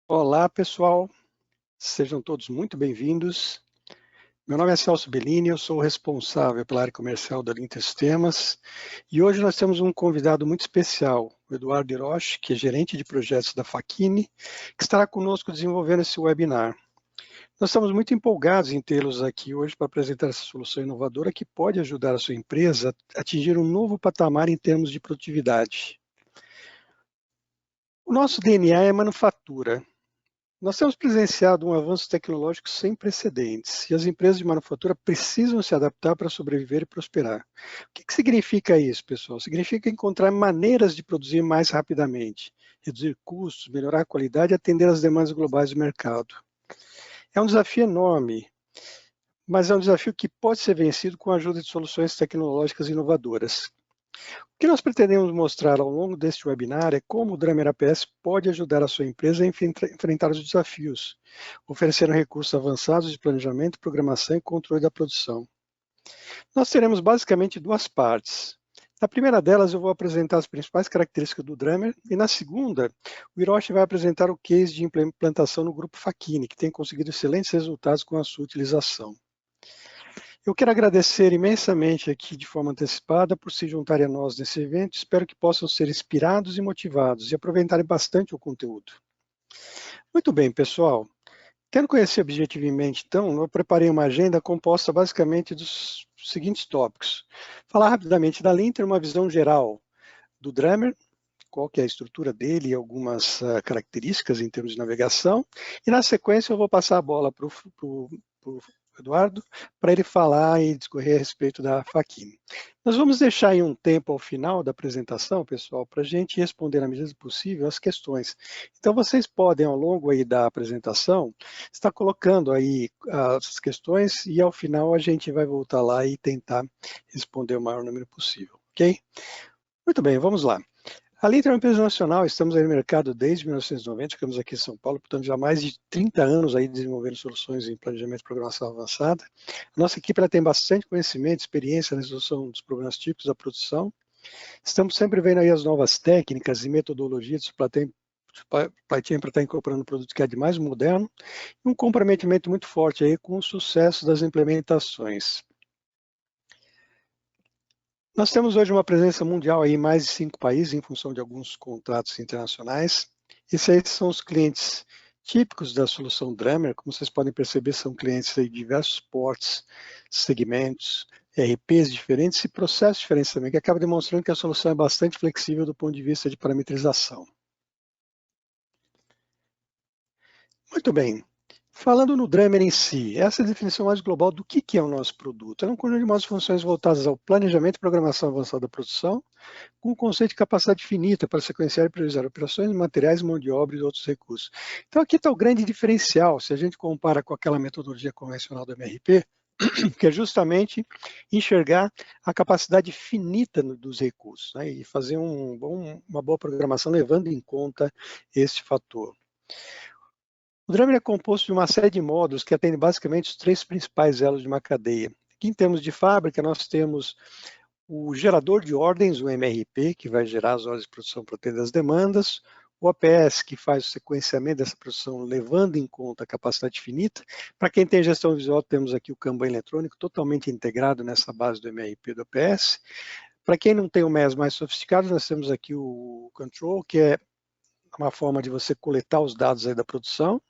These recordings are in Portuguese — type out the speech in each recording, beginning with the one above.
Olá, pessoal. Sejam todos muito bem-vindos. Meu nome é Celso Bellini, eu sou o responsável pela área comercial da Linter Sistemas e hoje nós temos um convidado muito especial, o Eduardo Hiroshi, que é gerente de projetos da Facchini, que estará conosco desenvolvendo esse webinar. Nós estamos muito empolgados em tê-los aqui hoje para apresentar essa solução inovadora que pode ajudar a sua empresa a atingir um novo patamar em termos de produtividade. O nosso DNA é manufatura. Nós temos presenciado um avanço tecnológico sem precedentes e as empresas de manufatura precisam se adaptar para sobreviver e prosperar. O que significa isso, pessoal? Significa encontrar maneiras de produzir mais rapidamente, reduzir custos, melhorar a qualidade e atender às demandas globais do mercado. É um desafio enorme, mas é um desafio que pode ser vencido com a ajuda de soluções tecnológicas inovadoras. O que nós pretendemos mostrar ao longo deste webinar é como o Dramer APS pode ajudar a sua empresa a enfrentar os desafios, oferecendo recursos avançados de planejamento, programação e controle da produção. Nós teremos basicamente duas partes. Na primeira delas, eu vou apresentar as principais características do Dramer e na segunda, o Hiroshi vai apresentar o case de implementação no grupo Facchini, que tem conseguido excelentes resultados com a sua utilização. Eu quero agradecer imensamente aqui de forma antecipada por se juntarem a nós nesse evento. Espero que possam ser inspirados e motivados e aproveitarem bastante o conteúdo. Muito bem, pessoal. Quero conhecer objetivamente, então, eu preparei uma agenda composta basicamente dos seguintes tópicos. Falar rapidamente da Linter, uma visão geral do Dramer, qual que é a estrutura dele e algumas características em termos de navegação. E na sequência eu vou passar a bola para o Eduardo, para ele falar e discorrer a respeito da Facchini. Nós vamos deixar aí um tempo ao final da apresentação, pessoal, para a gente responder na medida do possível as questões. Então vocês podem, ao longo aí da apresentação, estar colocando aí as questões e ao final a gente vai voltar lá e tentar responder o maior número possível, ok? Muito bem, vamos lá. A Linter é uma empresa nacional, estamos aí no mercado desde 1990, ficamos aqui em São Paulo, portanto já há mais de 30 anos aí desenvolvendo soluções em planejamento e programação avançada. A nossa equipe ela tem bastante conhecimento, experiência na resolução dos problemas típicos da produção. Estamos sempre vendo aí as novas técnicas e metodologias de supply chain para estar incorporando o produto que é de mais moderno e um comprometimento muito forte aí com o sucesso das implementações. Nós temos hoje uma presença mundial aí em mais de 5 países, em função de alguns contratos internacionais. Esses aí são os clientes típicos da solução Dramer. Como vocês podem perceber, são clientes de diversos portes, segmentos, RPs diferentes e processos diferentes também, que acaba demonstrando que a solução é bastante flexível do ponto de vista de parametrização. Muito bem. Falando no Dramer em si, essa é a definição mais global do que é o nosso produto. É um conjunto de modos e funções voltadas ao planejamento e programação avançada da produção, com o conceito de capacidade finita para sequenciar e priorizar operações, materiais, mão de obra e outros recursos. Então aqui está o grande diferencial, se a gente compara com aquela metodologia convencional do MRP, que é justamente enxergar a capacidade finita dos recursos, né, e fazer uma boa programação levando em conta esse fator. O Dramer é composto de uma série de módulos que atendem basicamente os 3 principais elos de uma cadeia. Aqui em termos de fábrica, nós temos o gerador de ordens, o MRP, que vai gerar as ordens de produção para atender as demandas, o APS, que faz o sequenciamento dessa produção levando em conta a capacidade finita. Para quem tem gestão visual, temos aqui o Kanban eletrônico totalmente integrado nessa base do MRP do APS. Para quem não tem o MES mais sofisticado, nós temos aqui o Control, que é uma forma de você coletar os dados aí da produção.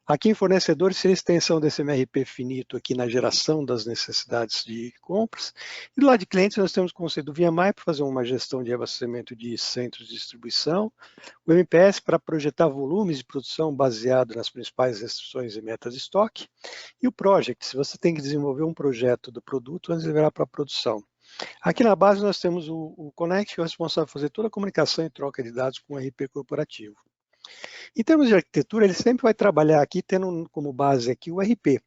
Aqui em fornecedores seria a extensão desse MRP finito aqui na geração das necessidades de compras. E do lado de clientes nós temos o conceito do VMI para fazer uma gestão de abastecimento de centros de distribuição, o MPS para projetar volumes de produção baseado nas principais restrições e metas de estoque, e o Project, se você tem que desenvolver um projeto do produto antes de virar para a produção. Aqui na base nós temos o Connect, que é o responsável por fazer toda a comunicação e troca de dados com o RP corporativo. Em termos de arquitetura, ele sempre vai trabalhar aqui tendo como base aqui o RP.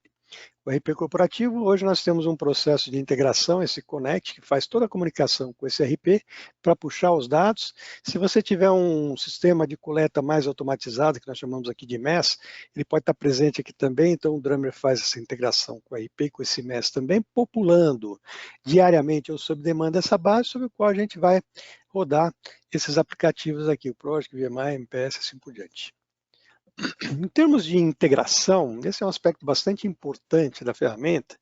O RP corporativo, hoje nós temos um processo de integração, esse Connect, que faz toda a comunicação com esse RP para puxar os dados. Se você tiver um sistema de coleta mais automatizado, que nós chamamos aqui de MES, ele pode estar presente aqui também, então o Dramer faz essa integração com o RP e com esse MES também, populando diariamente ou sob demanda essa base, sobre a qual a gente vai rodar esses aplicativos aqui, o Project, VMI, MPS e assim por diante. Em termos de integração, esse é um aspecto bastante importante da ferramenta,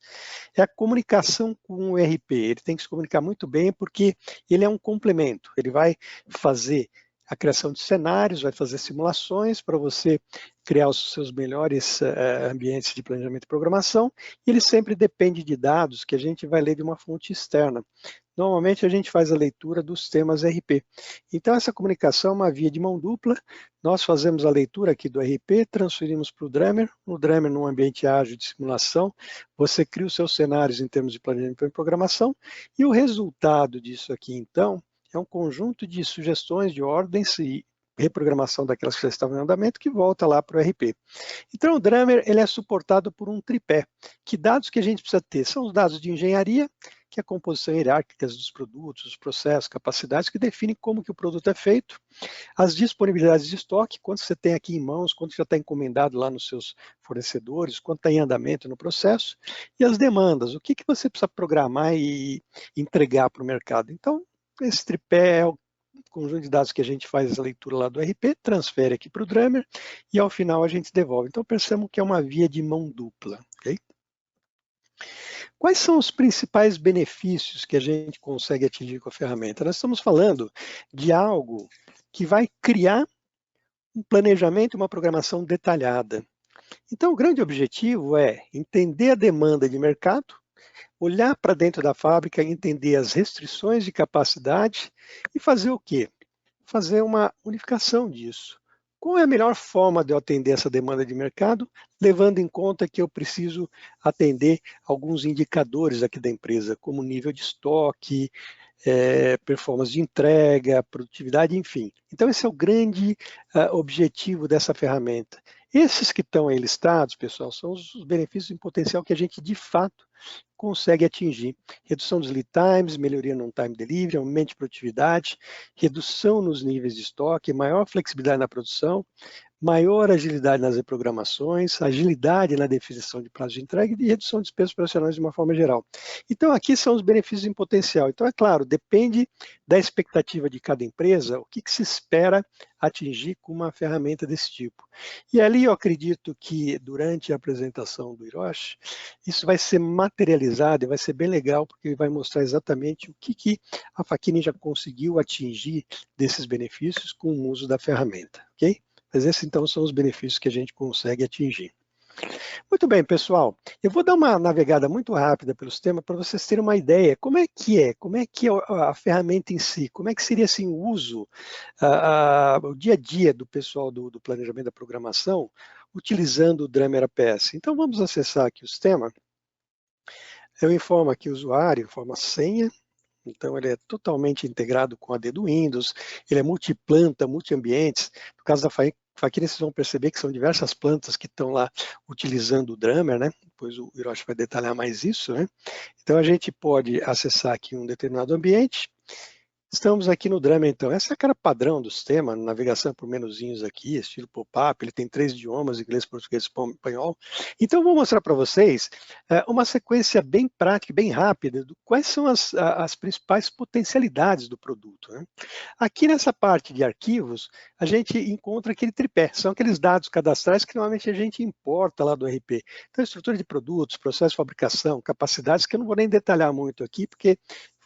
é a comunicação com o ERP. Ele tem que se comunicar muito bem porque ele é um complemento. Ele vai fazer a criação de cenários, vai fazer simulações para você criar os seus melhores ambientes de planejamento e programação, e ele sempre depende de dados que a gente vai ler de uma fonte externa. Normalmente a gente faz a leitura dos temas RP. Então essa comunicação é uma via de mão dupla. Nós fazemos a leitura aqui do RP, transferimos para o Dremel, no Dremel num ambiente ágil de simulação, você cria os seus cenários em termos de planejamento e programação, e o resultado disso aqui então é um conjunto de sugestões de ordens e reprogramação daquelas que já estavam em andamento que volta lá para o RP. Então o Dremel ele é suportado por um tripé. Que dados que a gente precisa ter? São os dados de engenharia, que é a composição hierárquica dos produtos, os processos, capacidades, que definem como que o produto é feito, as disponibilidades de estoque, quanto você tem aqui em mãos, quanto já está encomendado lá nos seus fornecedores, quanto está em andamento no processo, e as demandas, o que, que você precisa programar e entregar para o mercado. Então, esse tripé é o conjunto de dados que a gente faz a leitura lá do RP, transfere aqui para o Dremel, e ao final a gente devolve. Então, percebam que é uma via de mão dupla, ok? Quais são os principais benefícios que a gente consegue atingir com a ferramenta? Nós estamos falando de algo que vai criar um planejamento e uma programação detalhada. Então, o grande objetivo é entender a demanda de mercado, olhar para dentro da fábrica, entender as restrições de capacidade e fazer o quê? Fazer uma unificação disso. Qual é a melhor forma de eu atender essa demanda de mercado, levando em conta que eu preciso atender alguns indicadores aqui da empresa, como nível de estoque, performance de entrega, produtividade, enfim. Então esse é o grande objetivo dessa ferramenta. Esses que estão aí listados, pessoal, são os benefícios em potencial que a gente de fato consegue atingir. Redução dos lead times, melhoria no on-time delivery, aumento de produtividade, redução nos níveis de estoque, maior flexibilidade na produção, maior agilidade nas reprogramações, agilidade na definição de prazo de entrega e redução de despesas operacionais de uma forma geral. Então, aqui são os benefícios em potencial. Então, é claro, depende da expectativa de cada empresa, o que se espera atingir com uma ferramenta desse tipo. E ali eu acredito que, durante a apresentação do Hiroshi, isso vai ser materializado e vai ser bem legal, porque ele vai mostrar exatamente o que a Fachini já conseguiu atingir desses benefícios com o uso da ferramenta, ok? Mas esses, então, são os benefícios que a gente consegue atingir. Muito bem, pessoal. Eu vou dar uma navegada muito rápida pelos temas para vocês terem uma ideia. Como é que é a ferramenta em si? Como é que seria assim, o uso, o dia a dia do pessoal do planejamento da programação utilizando o Dremel APS? Então, vamos acessar aqui o sistema. Eu informo aqui o usuário, informo a senha. Então, ele é totalmente integrado com a AD do Windows, ele é multiplanta, multiambientes. No caso da Fachini, vocês vão perceber que são diversas plantas que estão lá utilizando o Dremel, né? Depois o Hiroshi vai detalhar mais isso, né? Então, a gente pode acessar aqui um determinado ambiente. Estamos aqui no Dremel, então. Essa é a cara padrão do sistema, navegação por menuzinhos aqui, estilo pop-up, ele tem 3 idiomas, inglês, português e espanhol. Então, vou mostrar para vocês uma sequência bem prática, bem rápida, de quais são as principais potencialidades do produto, né? Aqui nessa parte de arquivos, a gente encontra aquele tripé, são aqueles dados cadastrais que normalmente a gente importa lá do RP. Então, estrutura de produtos, processo de fabricação, capacidades, que eu não vou nem detalhar muito aqui, porque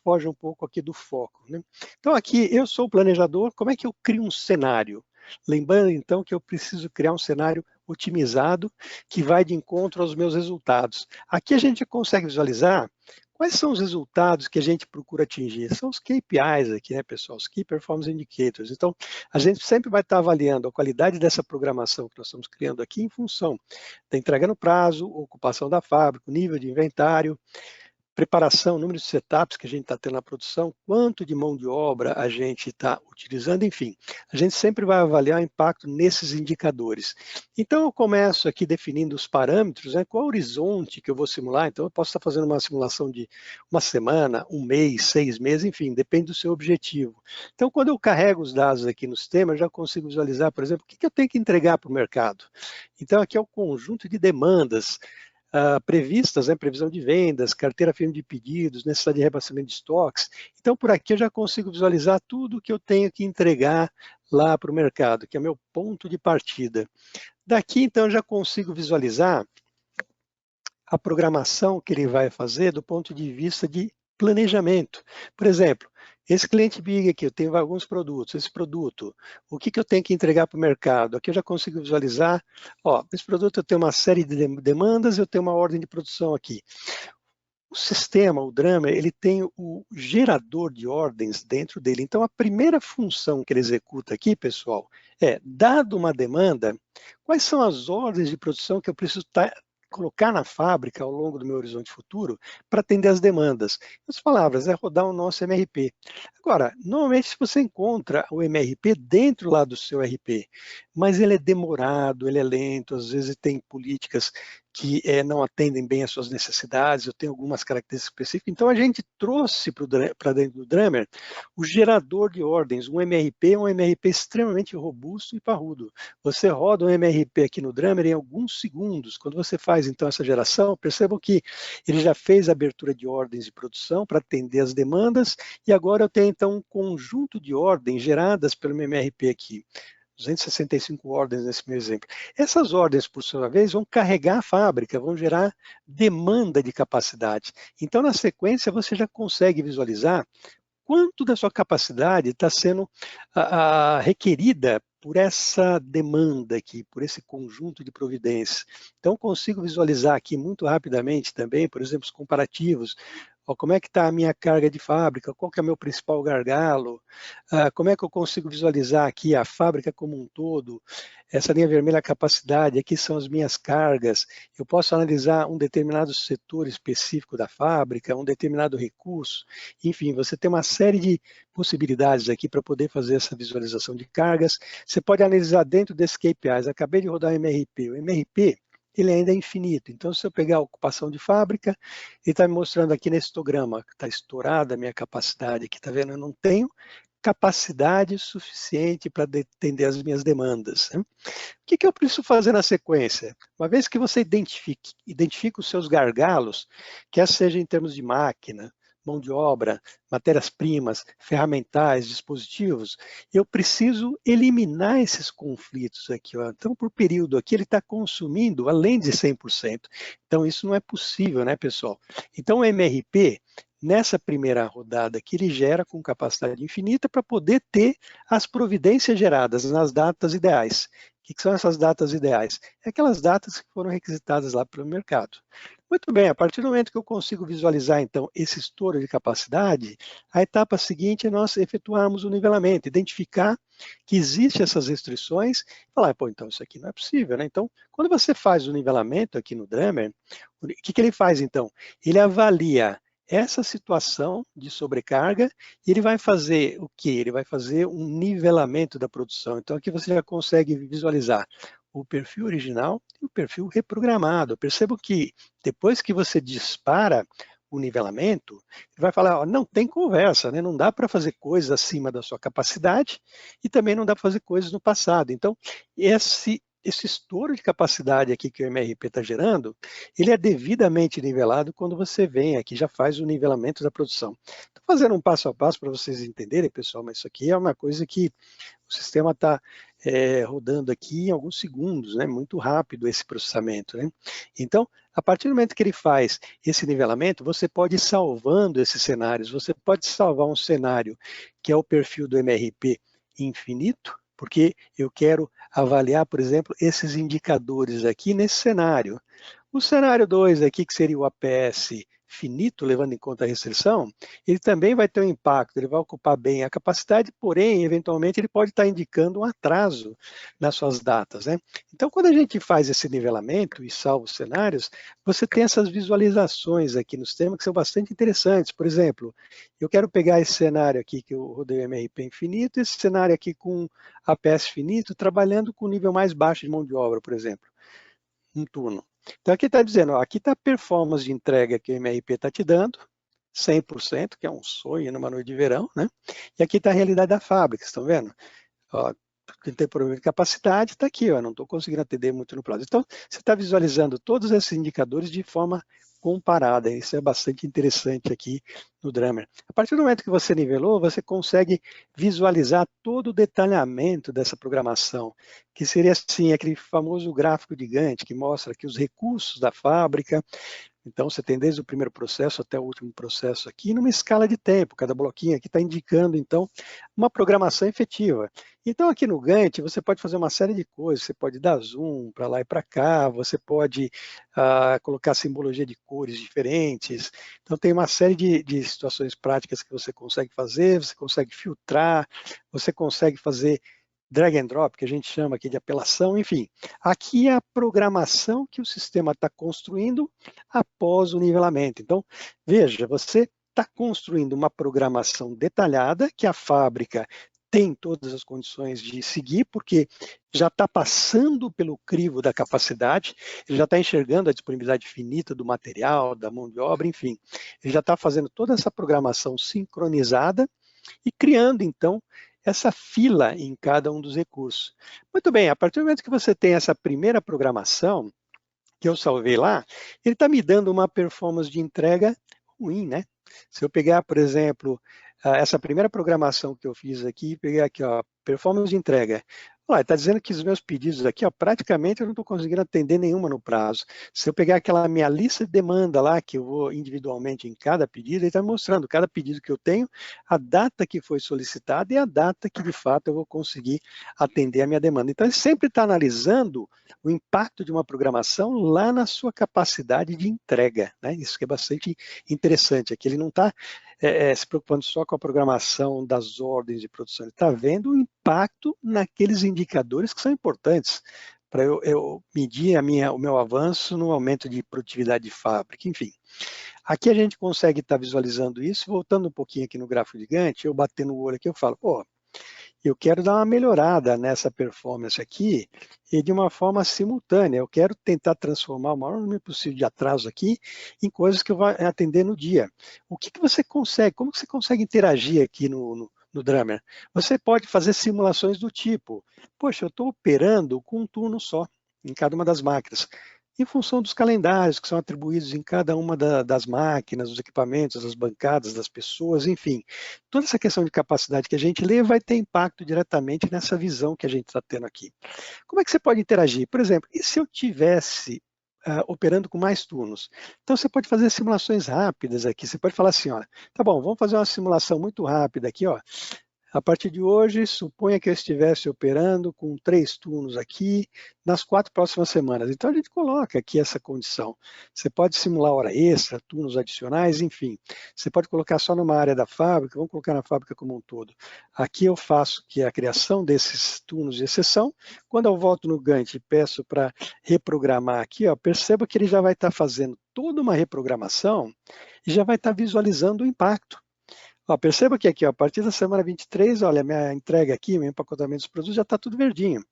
foge um pouco aqui do foco, né? Então aqui eu sou o planejador, como é que eu crio um cenário? Lembrando então que eu preciso criar um cenário otimizado que vai de encontro aos meus resultados. Aqui a gente consegue visualizar quais são os resultados que a gente procura atingir. São os KPIs aqui, né, pessoal? Os Key Performance Indicators. Então, a gente sempre vai estar avaliando a qualidade dessa programação que nós estamos criando aqui em função da entrega no prazo, ocupação da fábrica, nível de inventário, preparação, número de setups que a gente está tendo na produção, quanto de mão de obra a gente está utilizando, enfim. A gente sempre vai avaliar o impacto nesses indicadores. Então, eu começo aqui definindo os parâmetros, né, qual o horizonte que eu vou simular. Então, eu posso estar fazendo uma simulação de uma semana, um mês, 6 meses, enfim, depende do seu objetivo. Então, quando eu carrego os dados aqui no sistema, eu já consigo visualizar, por exemplo, o que eu tenho que entregar para o mercado. Então, aqui é o conjunto de demandas previstas, né, previsão de vendas, carteira firme de pedidos, necessidade de reabastecimento de estoques. Então, por aqui eu já consigo visualizar tudo que eu tenho que entregar lá para o mercado, que é meu ponto de partida. Daqui, então, eu já consigo visualizar a programação que ele vai fazer do ponto de vista de planejamento. Por exemplo, esse cliente Big aqui, eu tenho alguns produtos, esse produto, o que eu tenho que entregar para o mercado? Aqui eu já consigo visualizar, ó, esse produto eu tenho uma série de demandas, eu tenho uma ordem de produção aqui. O sistema, o Drummer, ele tem o gerador de ordens dentro dele. Então, a primeira função que ele executa aqui, pessoal, é, dado uma demanda, quais são as ordens de produção que eu preciso colocar na fábrica ao longo do meu horizonte futuro para atender as demandas. Em outras palavras, é rodar o nosso MRP. Agora, normalmente se você encontra o MRP dentro lá do seu RP, mas ele é demorado, ele é lento, às vezes tem políticas que não atendem bem às suas necessidades, eu tenho algumas características específicas, então a gente trouxe para dentro do Drummer o gerador de ordens, um MRP extremamente robusto e parrudo. Você roda um MRP aqui no Drummer em alguns segundos. Quando você faz então essa geração, percebam que ele já fez a abertura de ordens de produção para atender as demandas, e agora eu tenho então um conjunto de ordens geradas pelo meu MRP aqui. 265 ordens nesse meu exemplo. Essas ordens, por sua vez, vão carregar a fábrica, vão gerar demanda de capacidade. Então, na sequência, você já consegue visualizar quanto da sua capacidade está sendo requerida por essa demanda aqui, por esse conjunto de providências. Então, consigo visualizar aqui muito rapidamente também, por exemplo, os comparativos. Ó, como é que está a minha carga de fábrica? Qual que é o meu principal gargalo? Como é que eu consigo visualizar aqui a fábrica como um todo? Essa linha vermelha, a capacidade, aqui são as minhas cargas. Eu posso analisar um determinado setor específico da fábrica, um determinado recurso. Enfim, você tem uma série de possibilidades aqui para poder fazer essa visualização de cargas. Você pode analisar dentro desses KPIs. Acabei de rodar o MRP. O MRP, ele ainda é infinito. Então, se eu pegar a ocupação de fábrica, ele está me mostrando aqui nesse histograma, que está estourada a minha capacidade aqui, está vendo? Eu não tenho capacidade suficiente para atender as minhas demandas. Né? O que eu preciso fazer na sequência? Uma vez que você identifica os seus gargalos, quer seja em termos de máquina, mão de obra, matérias-primas, ferramentais, dispositivos, eu preciso eliminar esses conflitos aqui. Ó. Então, por período aqui, ele está consumindo além de 100%. Então, isso não é possível, né, pessoal? Então, o MRP, nessa primeira rodada aqui, ele gera com capacidade infinita para poder ter as providências geradas nas datas ideais. O que são essas datas ideais? É aquelas datas que foram requisitadas lá pelo mercado. Muito bem, a partir do momento que eu consigo visualizar, então, esse estouro de capacidade, a etapa seguinte é nós efetuarmos o nivelamento, identificar que existem essas restrições, e falar, pô, então isso aqui não é possível, né? Então, quando você faz o nivelamento aqui no Drummer, o que ele faz, então? Ele avalia essa situação de sobrecarga e ele vai fazer o quê? Ele vai fazer um nivelamento da produção. Então, aqui você já consegue visualizar o perfil original e o perfil reprogramado. Percebo que depois que você dispara o nivelamento, ele vai falar, ó, não tem conversa, né? Não dá para fazer coisas acima da sua capacidade e também não dá para fazer coisas no passado. Então, esse estouro de capacidade aqui que o MRP está gerando, ele é devidamente nivelado quando você vem aqui, já faz o nivelamento da produção. Estou fazendo um passo a passo para vocês entenderem, pessoal, mas isso aqui é uma coisa que o sistema está rodando aqui em alguns segundos, né? Muito rápido esse processamento. Né? Então, a partir do momento que ele faz esse nivelamento, você pode ir salvando esses cenários. Você pode salvar um cenário que é o perfil do MRP infinito, porque eu quero avaliar, por exemplo, esses indicadores aqui nesse cenário. O cenário 2 aqui, que seria o APS finito, levando em conta a restrição, ele também vai ter um impacto, ele vai ocupar bem a capacidade, porém, eventualmente, ele pode estar indicando um atraso nas suas datas. Né? Então, quando a gente faz esse nivelamento e salva os cenários, você tem essas visualizações aqui no sistema que são bastante interessantes. Por exemplo, eu quero pegar esse cenário aqui que eu rodei o MRP infinito, esse cenário aqui com APS finito, trabalhando com o nível mais baixo de mão de obra, por exemplo, um turno. Então aqui está dizendo, ó, aqui está a performance de entrega que o MRP está te dando, 100%, que é um sonho numa noite de verão, né? E aqui está a realidade da fábrica, estão vendo? Ó, tem problema de capacidade, está aqui, ó, não estou conseguindo atender muito no prazo. Então, você está visualizando todos esses indicadores de forma comparada. Isso é bastante interessante aqui no Drummer. A partir do momento que você nivelou, você consegue visualizar todo o detalhamento dessa programação, que seria assim, aquele famoso gráfico de Gantt, que mostra aqui os recursos da fábrica. Então, você tem desde o primeiro processo até o último processo aqui, numa escala de tempo. Cada bloquinho aqui está indicando, então, uma programação efetiva. Então, aqui no Gantt, você pode fazer uma série de coisas. Você pode dar zoom para lá e para cá, você pode colocar simbologia de cores diferentes. Então, tem uma série de situações práticas que você consegue fazer, você consegue filtrar, você consegue fazer drag and drop, que a gente chama aqui de apelação, enfim. Aqui é a programação que o sistema está construindo após o nivelamento. Então, veja, você está construindo uma programação detalhada que a fábrica tem todas as condições de seguir, porque já está passando pelo crivo da capacidade, ele já está enxergando a disponibilidade finita do material, da mão de obra, enfim. Ele já está fazendo toda essa programação sincronizada e criando, então, essa fila em cada um dos recursos. Muito bem, a partir do momento que você tem essa primeira programação, que eu salvei lá, ele está me dando uma performance de entrega ruim, né? Se eu pegar, por exemplo, essa primeira programação que eu fiz aqui, peguei aqui, ó, performance de entrega. Olha, está dizendo que os meus pedidos aqui, ó, praticamente eu não estou conseguindo atender nenhuma no prazo. Se eu pegar aquela minha lista de demanda lá, que eu vou individualmente em cada pedido, ele está mostrando cada pedido que eu tenho, a data que foi solicitada e a data que de fato eu vou conseguir atender a minha demanda. Então ele sempre está analisando o impacto de uma programação lá na sua capacidade de entrega, né? Isso que é bastante interessante. Aqui ele não está se preocupando só com a programação das ordens de produção, ele está vendo o impacto naqueles indicadores que são importantes para eu medir o meu avanço no aumento de produtividade de fábrica, enfim. Aqui a gente consegue estar visualizando isso, voltando um pouquinho aqui no gráfico de Gantt, eu batendo o olho aqui, eu falo, pô, eu quero dar uma melhorada nessa performance aqui e de uma forma simultânea. Eu quero tentar transformar o maior número possível de atraso aqui em coisas que eu vou atender no dia. O que você consegue, como você consegue interagir aqui no Drummer? Você pode fazer simulações do tipo, poxa, eu estou operando com um turno só em cada uma das máquinas. Em função dos calendários que são atribuídos em cada uma das máquinas, dos equipamentos, das bancadas, das pessoas, enfim. Toda essa questão de capacidade que a gente lê vai ter impacto diretamente nessa visão que a gente está tendo aqui. Como é que você pode interagir? Por exemplo, e se eu tivesse operando com mais turnos? Então você pode fazer simulações rápidas aqui. Você pode falar assim, olha, tá bom, vamos fazer uma simulação muito rápida aqui, ó. A partir de hoje, suponha que eu estivesse operando com 3 turnos aqui nas 4 próximas semanas. Então, a gente coloca aqui essa condição. Você pode simular hora extra, turnos adicionais, enfim. Você pode colocar só numa área da fábrica, vamos colocar na fábrica como um todo. Aqui eu faço que a criação desses turnos de exceção. Quando eu volto no Gantt e peço para reprogramar aqui, ó, perceba que ele já vai estar fazendo toda uma reprogramação e já vai estar visualizando o impacto. Ó, perceba que aqui, ó, a partir da semana 23, olha, minha entrega aqui, meu empacotamento dos produtos já está tudo verdinho.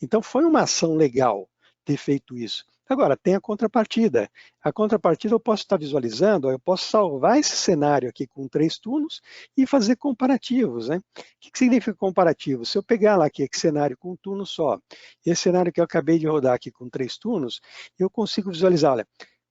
Então, foi uma ação legal ter feito isso. Agora, tem a contrapartida. A contrapartida eu posso estar visualizando, ó, eu posso salvar esse cenário aqui com 3 turnos e fazer comparativos, né? O que significa comparativo? Se eu pegar lá aqui esse cenário com um turno só, esse cenário que eu acabei de rodar aqui com 3 turnos, eu consigo visualizar, olha,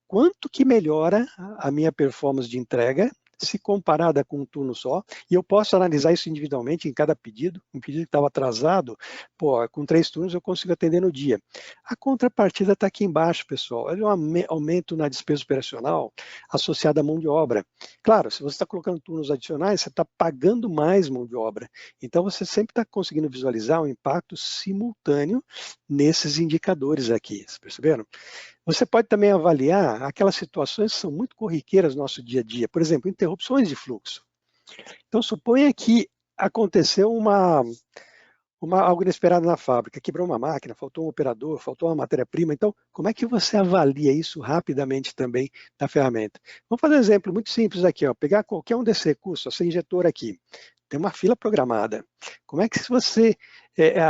quanto que melhora a minha performance de entrega se comparada com um turno só, e eu posso analisar isso individualmente em cada pedido, um pedido que estava atrasado, pô, com 3 turnos eu consigo atender no dia. A contrapartida está aqui embaixo, pessoal, olha um aumento na despesa operacional associada à mão de obra. Claro, se você está colocando turnos adicionais, você está pagando mais mão de obra, então você sempre está conseguindo visualizar um impacto simultâneo nesses indicadores aqui, vocês perceberam? Você pode também avaliar aquelas situações que são muito corriqueiras no nosso dia a dia, por exemplo, interrupções de fluxo. Então, suponha que aconteceu algo inesperado na fábrica, quebrou uma máquina, faltou um operador, faltou uma matéria-prima. Então, como é que você avalia isso rapidamente também na ferramenta? Vamos fazer um exemplo muito simples aqui, ó, pegar qualquer um desses recursos, essa injetora aqui, tem uma fila programada. Como é que você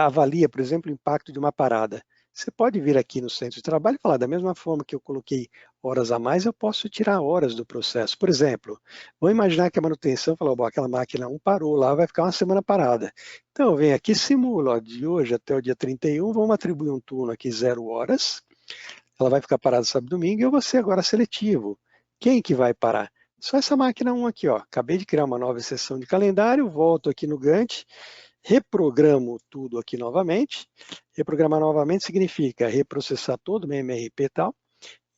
avalia, por exemplo, o impacto de uma parada? Você pode vir aqui no centro de trabalho e falar, da mesma forma que eu coloquei horas a mais, eu posso tirar horas do processo. Por exemplo, vamos imaginar que a manutenção falou, bom, aquela máquina 1 parou lá, vai ficar uma semana parada. Então, eu venho aqui, simulo, ó, de hoje até o dia 31, vamos atribuir um turno aqui 0 horas, ela vai ficar parada sábado e domingo, e eu vou ser agora seletivo. Quem que vai parar? Só essa máquina 1 aqui, ó. Acabei de criar uma nova sessão de calendário, volto aqui no Gantt, reprogramo tudo aqui novamente. Reprogramar novamente significa reprocessar todo o meu MRP e tal.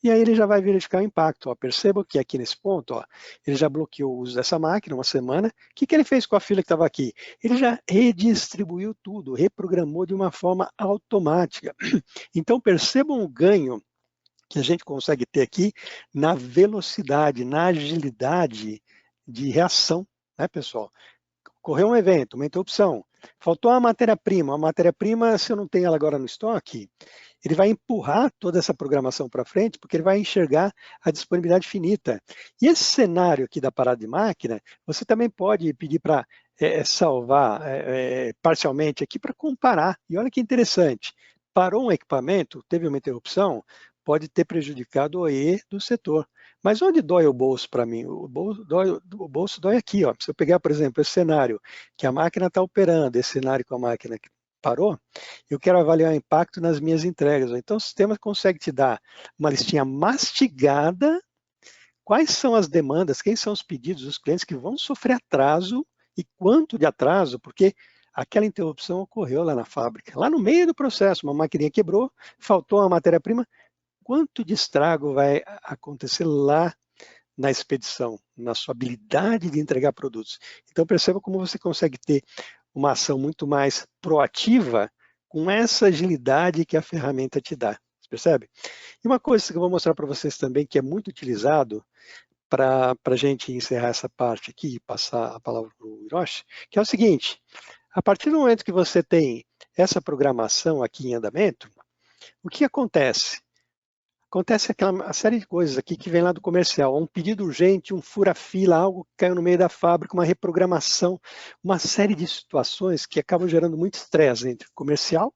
E aí ele já vai verificar o impacto. Ó. Perceba que aqui nesse ponto, ó, ele já bloqueou o uso dessa máquina uma semana. O que ele fez com a fila que estava aqui? Ele já redistribuiu tudo, reprogramou de uma forma automática. Então percebam o ganho que a gente consegue ter aqui na velocidade, na agilidade de reação, né, pessoal? Ocorreu um evento, uma interrupção, faltou uma matéria-prima. A matéria-prima, se eu não tenho ela agora no estoque, ele vai empurrar toda essa programação para frente, porque ele vai enxergar a disponibilidade finita. E esse cenário aqui da parada de máquina, você também pode pedir para salvar parcialmente aqui para comparar. E olha que interessante, parou um equipamento, teve uma interrupção, pode ter prejudicado o OE do setor. Mas onde dói o bolso para mim? O bolso dói aqui. Ó. Se eu pegar, por exemplo, esse cenário que a máquina está operando, esse cenário com a máquina que parou, eu quero avaliar o impacto nas minhas entregas. Então, o sistema consegue te dar uma listinha mastigada, quais são as demandas, quem são os pedidos dos clientes que vão sofrer atraso e quanto de atraso, porque aquela interrupção ocorreu lá na fábrica. Lá no meio do processo, uma maquininha quebrou, faltou uma matéria-prima, quanto de estrago vai acontecer lá na expedição, na sua habilidade de entregar produtos. Então perceba como você consegue ter uma ação muito mais proativa com essa agilidade que a ferramenta te dá. Você percebe? E uma coisa que eu vou mostrar para vocês também, que é muito utilizado para a gente encerrar essa parte aqui e passar a palavra para o Hiroshi, que é o seguinte, a partir do momento que você tem essa programação aqui em andamento, o que acontece? Acontece aquela série de coisas aqui que vem lá do comercial, um pedido urgente, um fura-fila, algo que caiu no meio da fábrica, uma reprogramação, uma série de situações que acabam gerando muito estresse entre o comercial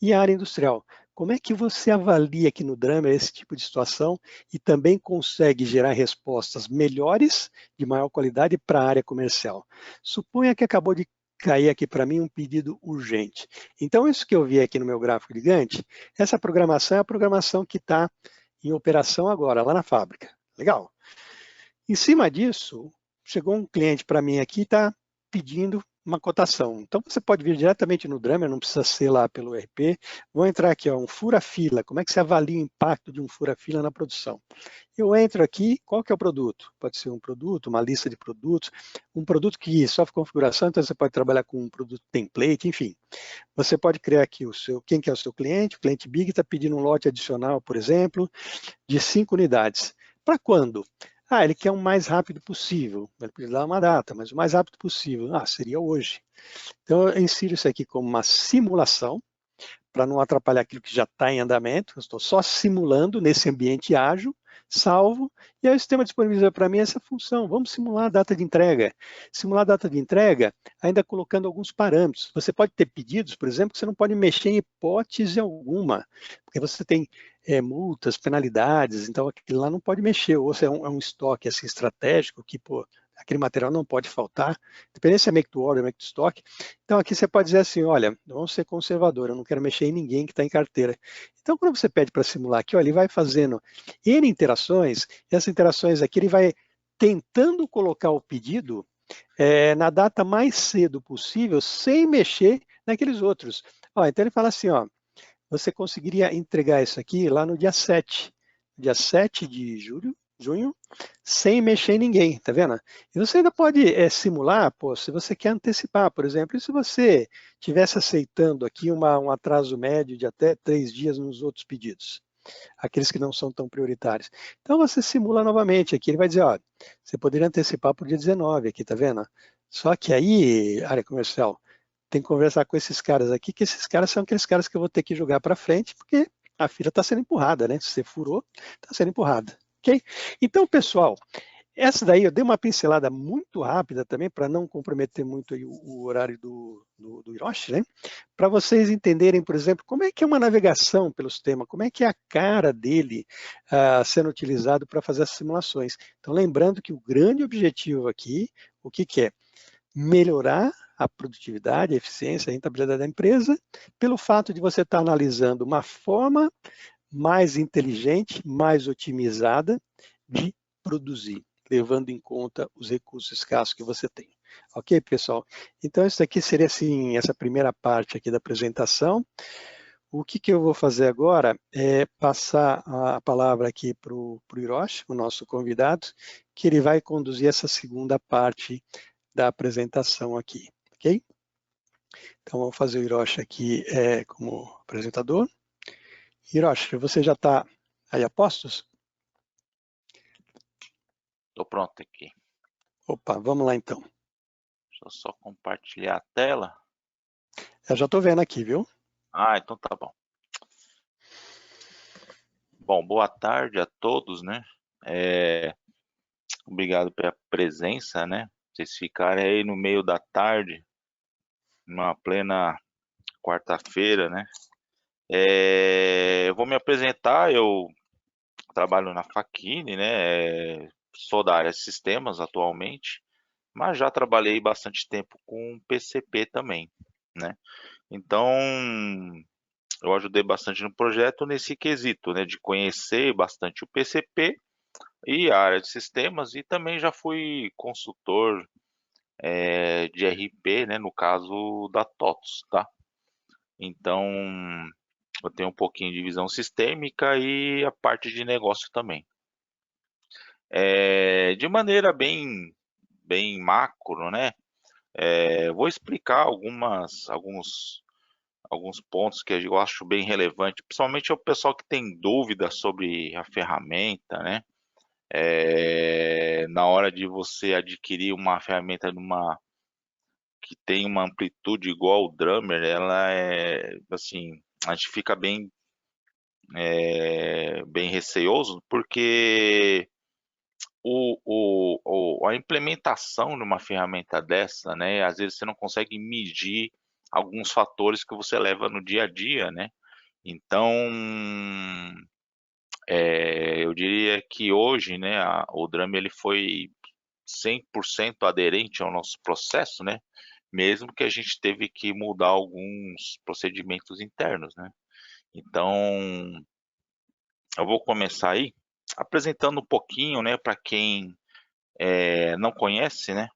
e a área industrial. Como é que você avalia aqui no Drummer esse tipo de situação e também consegue gerar respostas melhores, de maior qualidade para a área comercial? Suponha que acabou de cair aqui para mim um pedido urgente. Então, isso que eu vi aqui no meu gráfico de Gantt, essa programação é a programação que está em operação agora, lá na fábrica. Legal. Em cima disso, chegou um cliente para mim aqui e está pedindo uma cotação. Então, você pode vir diretamente no Drummer, não precisa ser lá pelo ERP. Vou entrar aqui, ó, um fura-fila. Como é que você avalia o impacto de um fura-fila na produção? Eu entro aqui, qual que é o produto? Pode ser um produto, uma lista de produtos, um produto que sofre configuração, então você pode trabalhar com um produto template, enfim. Você pode criar aqui quem que é o seu cliente, o cliente Big está pedindo um lote adicional, por exemplo, de 5 unidades. Para quando? Ah, ele quer o mais rápido possível. Ele precisa dar uma data, mas o mais rápido possível. Ah, seria hoje. Então, eu insiro isso aqui como uma simulação, para não atrapalhar aquilo que já está em andamento. Eu estou só simulando nesse ambiente ágil, salvo, e aí o sistema disponibiliza para mim essa função. Vamos simular a data de entrega. Simular a data de entrega, ainda colocando alguns parâmetros. Você pode ter pedidos, por exemplo, que você não pode mexer em hipótese alguma, porque você tem multas, penalidades, então aquilo lá não pode mexer, ou se é um estoque assim, estratégico, que aquele material não pode faltar, independente se é make to order, make to stock. Então aqui você pode dizer assim, olha, vamos ser conservador, eu não quero mexer em ninguém que está em carteira. Então quando você pede para simular aqui, olha, ele vai fazendo N interações, e essas interações aqui ele vai tentando colocar o pedido na data mais cedo possível, sem mexer naqueles outros. Ó, então ele fala assim, ó, você conseguiria entregar isso aqui lá no dia 7 de junho, sem mexer em ninguém, tá vendo? E você ainda pode simular, se você quer antecipar, por exemplo, e se você estivesse aceitando aqui um atraso médio de até 3 dias nos outros pedidos, aqueles que não são tão prioritários. Então você simula novamente aqui, ele vai dizer, ó, você poderia antecipar para o dia 19 aqui, tá vendo? Só que aí, área comercial, tem que conversar com esses caras aqui, que esses caras são aqueles caras que eu vou ter que jogar para frente, porque a fila está sendo empurrada, né? Se você furou, está sendo empurrada, ok? Então, pessoal, essa daí eu dei uma pincelada muito rápida também, para não comprometer muito aí o horário do Hiroshi, né? Para vocês entenderem, por exemplo, como é que é uma navegação pelo sistema, como é que é a cara dele sendo utilizado para fazer as simulações. Então, lembrando que o grande objetivo aqui, o que é? Melhorar a produtividade, a eficiência, a rentabilidade da empresa, pelo fato de você estar analisando uma forma mais inteligente, mais otimizada de produzir, levando em conta os recursos escassos que você tem. Ok, pessoal? Então, isso aqui seria assim, essa primeira parte aqui da apresentação. O que eu vou fazer agora é passar a palavra aqui para o Hiroshi, o nosso convidado, que ele vai conduzir essa segunda parte da apresentação aqui, ok? Então, vamos fazer o Hiroshi aqui como apresentador. Hiroshi, você já está aí a postos? Estou pronto aqui. Opa, vamos lá então. Deixa eu só compartilhar a tela. Eu já estou vendo aqui, viu? Ah, então tá bom. Bom, boa tarde a todos, né? Obrigado pela presença, né? Vocês ficarem aí no meio da tarde, numa plena quarta-feira, né? Eu vou me apresentar, eu trabalho na Facchini, né? Sou da área de sistemas atualmente, mas já trabalhei bastante tempo com PCP também, né? Então, eu ajudei bastante no projeto nesse quesito, né, de conhecer bastante o PCP e a área de sistemas, e também já fui consultor de RP, né, no caso da TOTS, tá? Então, eu tenho um pouquinho de visão sistêmica e a parte de negócio também. De maneira bem macro, né? Vou explicar alguns pontos que eu acho bem relevante, principalmente o pessoal que tem dúvida sobre a ferramenta, né? Na hora de você adquirir uma ferramenta que tem uma amplitude igual ao Drummer, ela assim, a gente fica bem receoso, porque a implementação de uma ferramenta dessa, né? Às vezes você não consegue medir alguns fatores que você leva no dia a dia, né? Então, eu diria que hoje, né, o Drame ele foi 100% aderente ao nosso processo, né? Mesmo que a gente teve que mudar alguns procedimentos internos, né? Então, eu vou começar aí apresentando um pouquinho, né, para quem não conhece, né,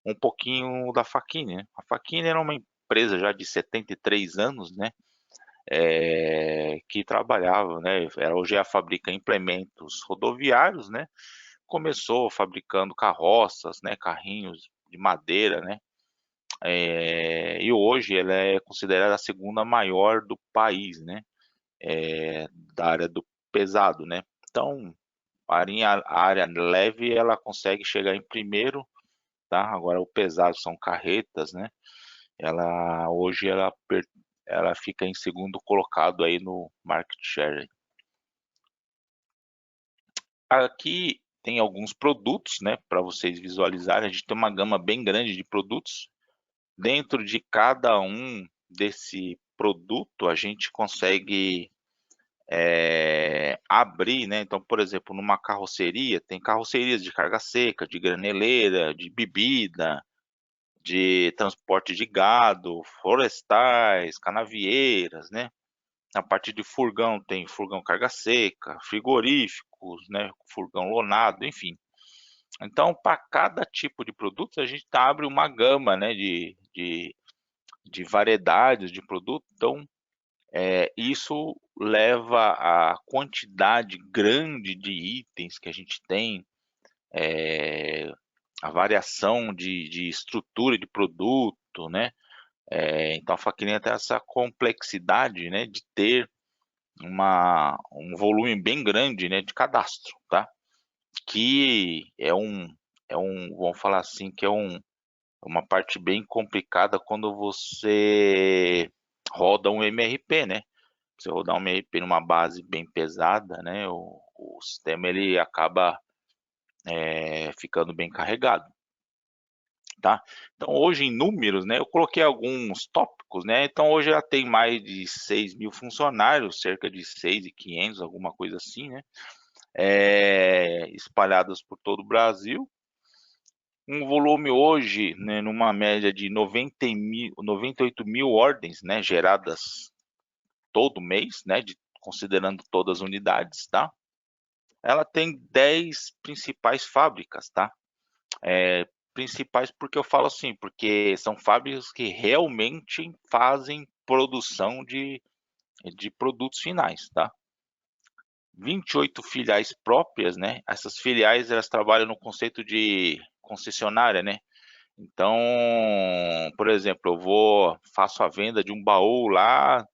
um pouquinho da Facchini, né? A Facchini era uma empresa já de 73 anos, né? Que trabalhava, né? Hoje é a fabrica implementos rodoviários, né? Começou fabricando carroças, né? Carrinhos de madeira, né? E hoje ela é considerada a segunda maior do país, né? Da área do pesado, né? Então, a área leve ela consegue chegar em primeiro, tá? Agora o pesado são carretas, né? Hoje ela fica em segundo colocado aí no market share. Aqui tem alguns produtos, né, para vocês visualizarem. A gente tem uma gama bem grande de produtos. Dentro de cada um desse produto, a gente consegue abrir, né? Então, por exemplo, numa carroceria, tem carrocerias de carga seca, de graneleira, de bebida, de transporte de gado, florestais, canavieiras, né? Na parte de furgão tem furgão carga seca, frigoríficos, né? Furgão lonado, enfim. Então, para cada tipo de produto, a gente abre uma gama, né? De variedades de produto. Então, isso leva a quantidade grande de itens que a gente tem, a variação de estrutura de produto, né? Então a faquilinha tem essa complexidade, né, de ter um volume bem grande, né, de cadastro, tá? Que vamos falar assim, que uma parte bem complicada quando você roda um MRP, né? Você rodar um MRP numa base bem pesada, né? O sistema ele acaba ficando bem carregado. Tá? Então, hoje em números, né, eu coloquei alguns tópicos, né? Então, hoje ela tem mais de 6 mil funcionários, cerca de 6.500, alguma coisa assim, né? Espalhados por todo o Brasil. Um volume hoje, né, numa média de 98 mil ordens, né, geradas todo mês, né, considerando todas as unidades, tá? ela tem 10 principais fábricas, tá? Principais porque eu falo assim, porque são fábricas que realmente fazem produção de produtos finais, tá? 28 filiais próprias, né? Essas filiais, elas trabalham no conceito de concessionária, né? Então, por exemplo, faço a venda de um baú lá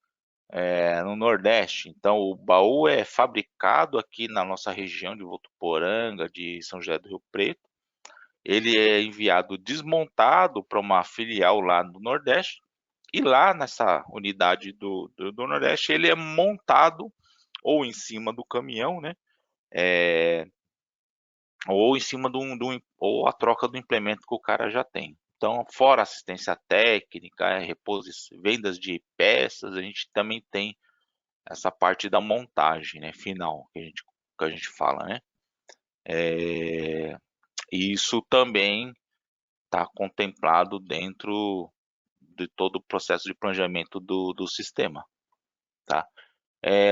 no Nordeste. Então, o baú é fabricado aqui na nossa região de Votuporanga, de São José do Rio Preto. Ele é enviado desmontado para uma filial lá no Nordeste. E lá nessa unidade do Nordeste, ele é montado ou em cima do caminhão, né? É, ou em cima ou a troca do implemento que o cara já tem. Então, fora assistência técnica, vendas de peças, a gente também tem essa parte da montagem, né, final, que a gente fala, né? E isso também está contemplado dentro de todo o processo de planejamento do sistema, tá?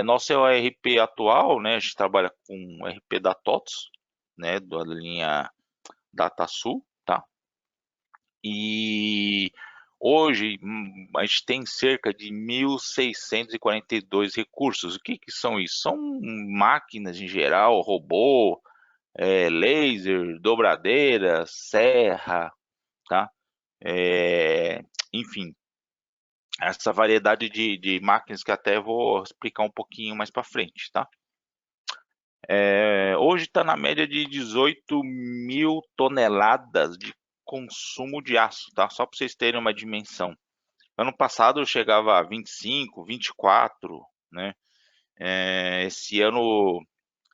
Nosso ERP atual, né, a gente trabalha com o ERP da TOTS, né, da linha DataSul, tá? E hoje a gente tem cerca de 1.642 recursos. O que são isso? São máquinas em geral, robô, laser, dobradeira, serra, tá? Enfim, essa variedade de máquinas que até vou explicar um pouquinho mais para frente, tá? Hoje está na média de 18 mil toneladas de consumo de aço, tá? Só para vocês terem uma dimensão. Ano passado eu chegava a 25, 24, né? Esse ano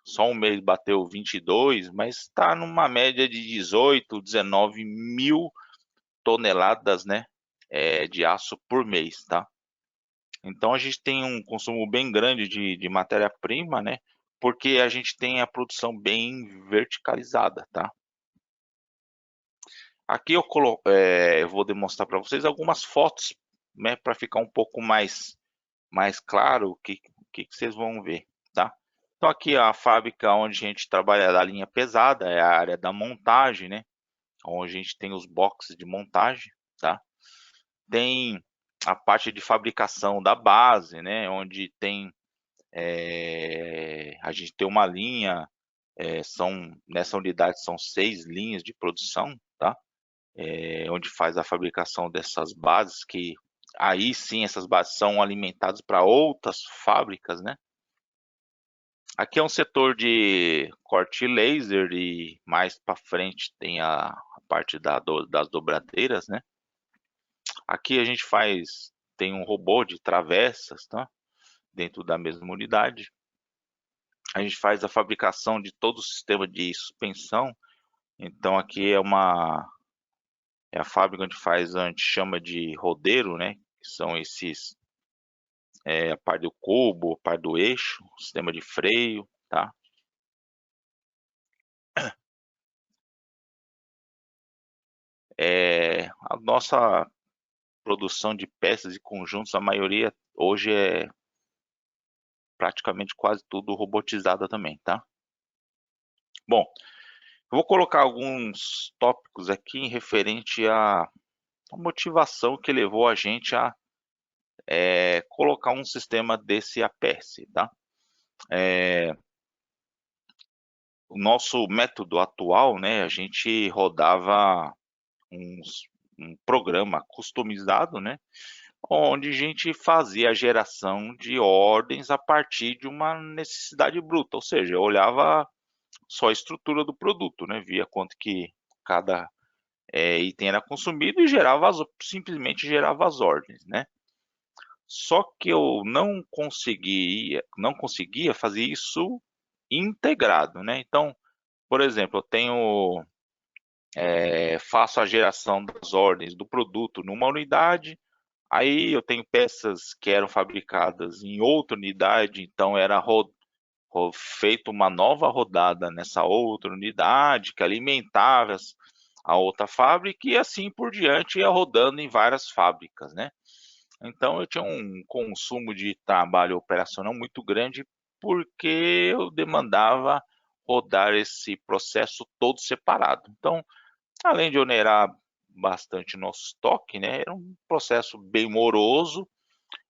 só um mês bateu 22, mas está numa média de 18, 19 mil toneladas, né? De aço por mês, tá? Então a gente tem um consumo bem grande de matéria-prima, né? Porque a gente tem a produção bem verticalizada, tá? Aqui eu vou demonstrar para vocês algumas fotos, né? Para ficar um pouco mais claro o que vocês vão ver, tá? Então aqui a fábrica onde a gente trabalha da linha pesada é a área da montagem, né? Onde a gente tem os boxes de montagem, tá? Tem a parte de fabricação da base, né? Onde a gente tem uma linha, nessa unidade são 6 linhas de produção, tá? Onde faz a fabricação dessas bases, que aí sim essas bases são alimentadas para outras fábricas, né? Aqui é um setor de corte laser e mais para frente tem a parte das dobradeiras, né? Aqui a gente tem um robô de travessas, tá? Dentro da mesma unidade. A gente faz a fabricação de todo o sistema de suspensão. Então aqui é a fábrica onde a gente chama de rodeiro, né? Que são a parte do cubo, a parte do eixo, sistema de freio, tá? A nossa produção de peças e conjuntos, a maioria hoje é praticamente quase tudo robotizada também, tá? Bom, eu vou colocar alguns tópicos aqui em referente à motivação que levou a gente a colocar um sistema desse APS, tá? O nosso método atual, né, a gente rodava um programa customizado, né, onde a gente fazia a geração de ordens a partir de uma necessidade bruta, ou seja, eu olhava só a estrutura do produto, né, via quanto que cada item era consumido e simplesmente gerava as ordens, né. Só que eu não conseguia fazer isso integrado, né. Então, por exemplo, faço a geração das ordens do produto numa unidade, aí eu tenho peças que eram fabricadas em outra unidade, então era feita uma nova rodada nessa outra unidade que alimentava a outra fábrica e assim por diante ia rodando em várias fábricas, né? Então eu tinha um consumo de trabalho operacional muito grande porque eu demandava rodar esse processo todo separado. Então, além de onerar bastante nosso estoque, né, era um processo bem moroso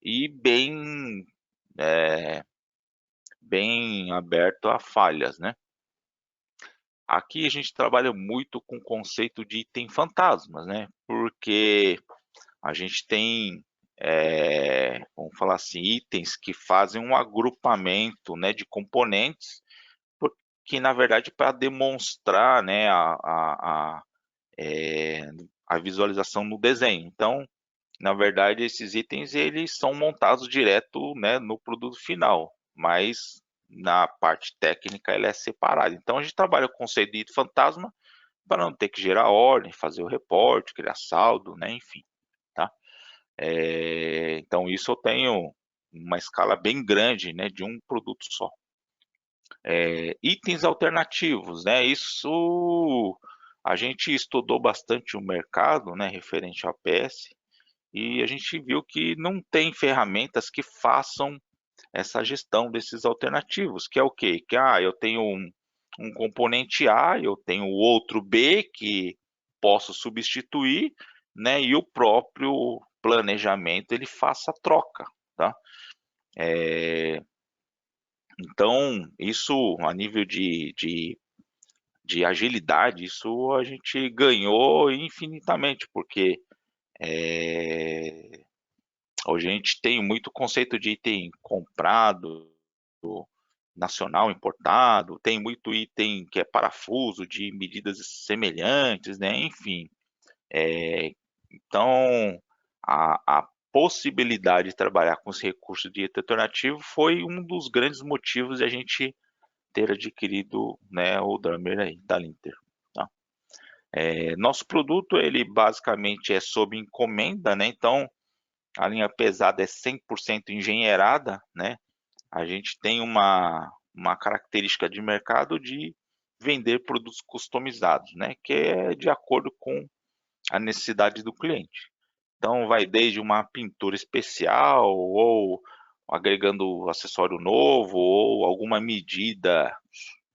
e bem aberto a falhas, né. Aqui a gente trabalha muito com o conceito de item fantasmas, né, porque a gente tem, vamos falar assim, itens que fazem um agrupamento, né, de componentes, que na verdade para demonstrar, né, eh, a visualização no desenho. Então, na verdade, esses itens eles são montados direto, né, no produto final, mas na parte técnica ele é separado. Então a gente trabalha com o conceito de item fantasma para não ter que gerar ordem, fazer o reporte, criar saldo, né, enfim, tá? Então isso eu tenho uma escala bem grande, né, de um produto só. Itens alternativos, né, isso a gente estudou bastante o mercado, né, referente ao APS, e a gente viu que não tem ferramentas que façam essa gestão desses alternativos, que é o quê? Que, eu tenho um componente A, eu tenho o outro B que posso substituir, né, e o próprio planejamento ele faça a troca, tá? Então, isso a nível de agilidade, isso a gente ganhou infinitamente, porque hoje a gente tem muito conceito de item comprado, nacional importado, tem muito item que é parafuso de medidas semelhantes, né? Enfim, então a possibilidade de trabalhar com esse recurso de item alternativo foi um dos grandes motivos de a gente ter adquirido, né, o Drummer aí, da Linter, tá? Nosso produto, ele basicamente é sob encomenda, né? Então, a linha pesada é 100% engenheirada, né? A gente tem uma característica de mercado de vender produtos customizados, né? Que é de acordo com a necessidade do cliente. Então, vai desde uma pintura especial ou agregando acessório novo ou alguma medida,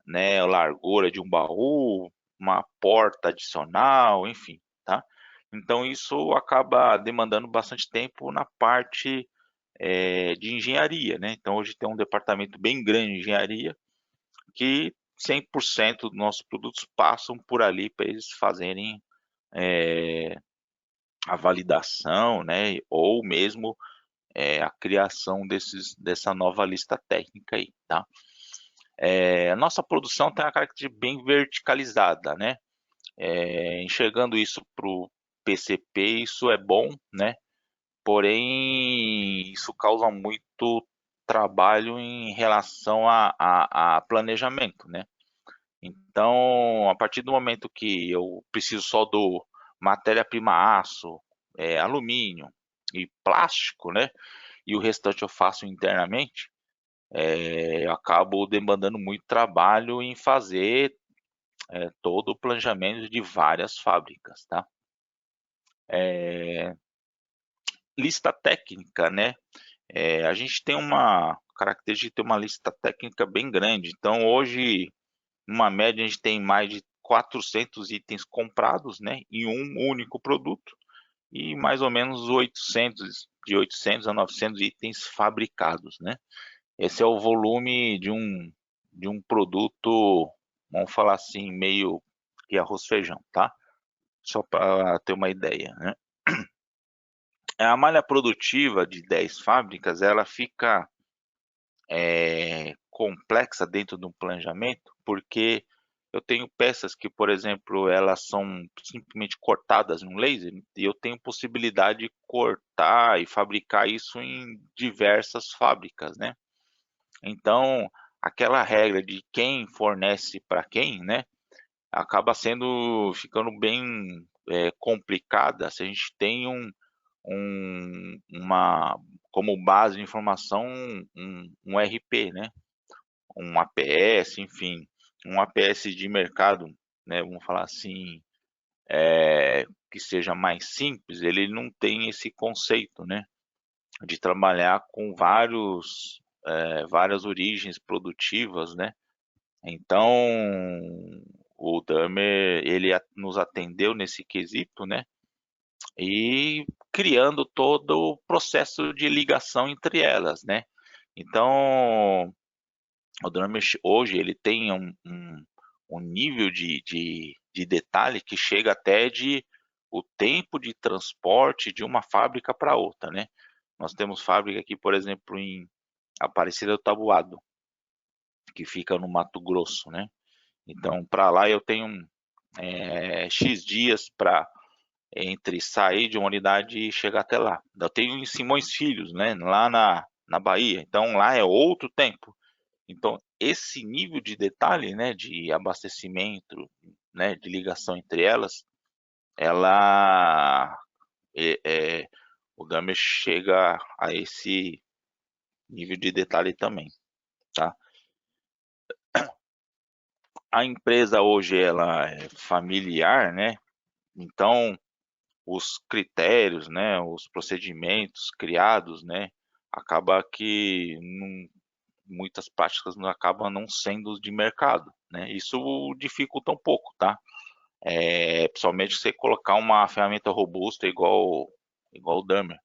né, largura de um baú, uma porta adicional, enfim, tá? Então isso acaba demandando bastante tempo na parte de engenharia, né? Então hoje tem um departamento bem grande de engenharia que 100% dos nossos produtos passam por ali para eles fazerem a validação, né? Ou mesmo a criação dessa nova lista técnica aí, tá? A nossa produção tem uma característica bem verticalizada, né? Enxergando isso para o PCP, isso é bom, né? Porém, isso causa muito trabalho em relação a planejamento, né? Então, a partir do momento que eu preciso só do matéria-prima aço, alumínio e plástico, né? E o restante eu faço internamente, eu acabo demandando muito trabalho em fazer todo o planejamento de várias fábricas, tá? Lista técnica, né? A gente tem uma característica de ter uma lista técnica bem grande. Então, hoje, numa média, a gente tem mais de 400 itens comprados, né, em um único produto e mais ou menos 800 a 900 itens fabricados, né? Esse é o volume de um produto, vamos falar assim, meio que arroz feijão, tá? Só para ter uma ideia, né? A malha produtiva de 10 fábricas, ela fica complexa dentro de um planejamento, porque eu tenho peças que, por exemplo, elas são simplesmente cortadas em um laser e eu tenho possibilidade de cortar e fabricar isso em diversas fábricas, né? Então, aquela regra de quem fornece para quem, né, acaba ficando bem complicada se a gente tem uma como base de informação um RP, né? Um APS, enfim, um APS de mercado, né? Vamos falar assim, que seja mais simples, ele não tem esse conceito, né? De trabalhar com várias origens produtivas, né? Então, o Damer, ele nos atendeu nesse quesito, né? E criando todo o processo de ligação entre elas, né? Então, o Damer hoje ele tem um nível de detalhe que chega até de o tempo de transporte de uma fábrica para outra, né? Nós temos fábrica aqui, por exemplo, em Aparecida do Taboado, que fica no Mato Grosso, né? Então, para lá eu tenho X dias para entre sair de uma unidade e chegar até lá. Eu tenho em Simões Filhos, né? Lá na Bahia. Então, lá é outro tempo. Então, esse nível de detalhe, né? De abastecimento, né? De ligação entre elas, ela é, é, o Damer chega a esse nível de detalhe também, tá? A empresa hoje ela é familiar, né? Então os critérios, né, os procedimentos criados, né, acaba que muitas práticas não acabam não sendo de mercado, né? Isso dificulta um pouco, tá? Principalmente você colocar uma ferramenta robusta igual o Dummer.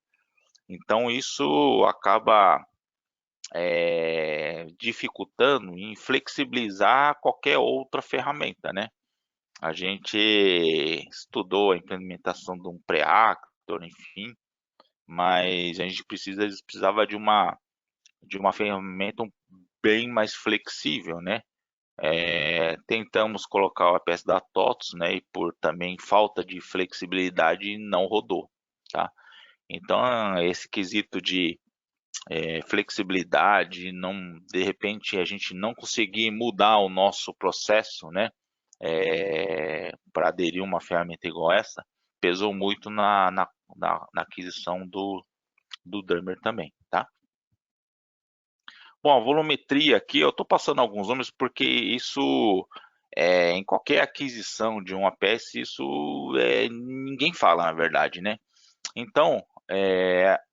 Então isso acaba dificultando em flexibilizar qualquer outra ferramenta, né? A gente estudou a implementação de um Preactor, enfim, mas a gente precisava de uma ferramenta bem mais flexível, né? Tentamos colocar o APS da TOTS, né? E por também falta de flexibilidade não rodou, tá? Então esse quesito de flexibilidade, não, de repente a gente não conseguir mudar o nosso processo, né? Para aderir a uma ferramenta igual essa, pesou muito na aquisição do Dummer também, tá? Bom, a volumetria aqui, eu estou passando alguns números porque isso, em qualquer aquisição de um APS, isso ninguém fala, na verdade, né? Então,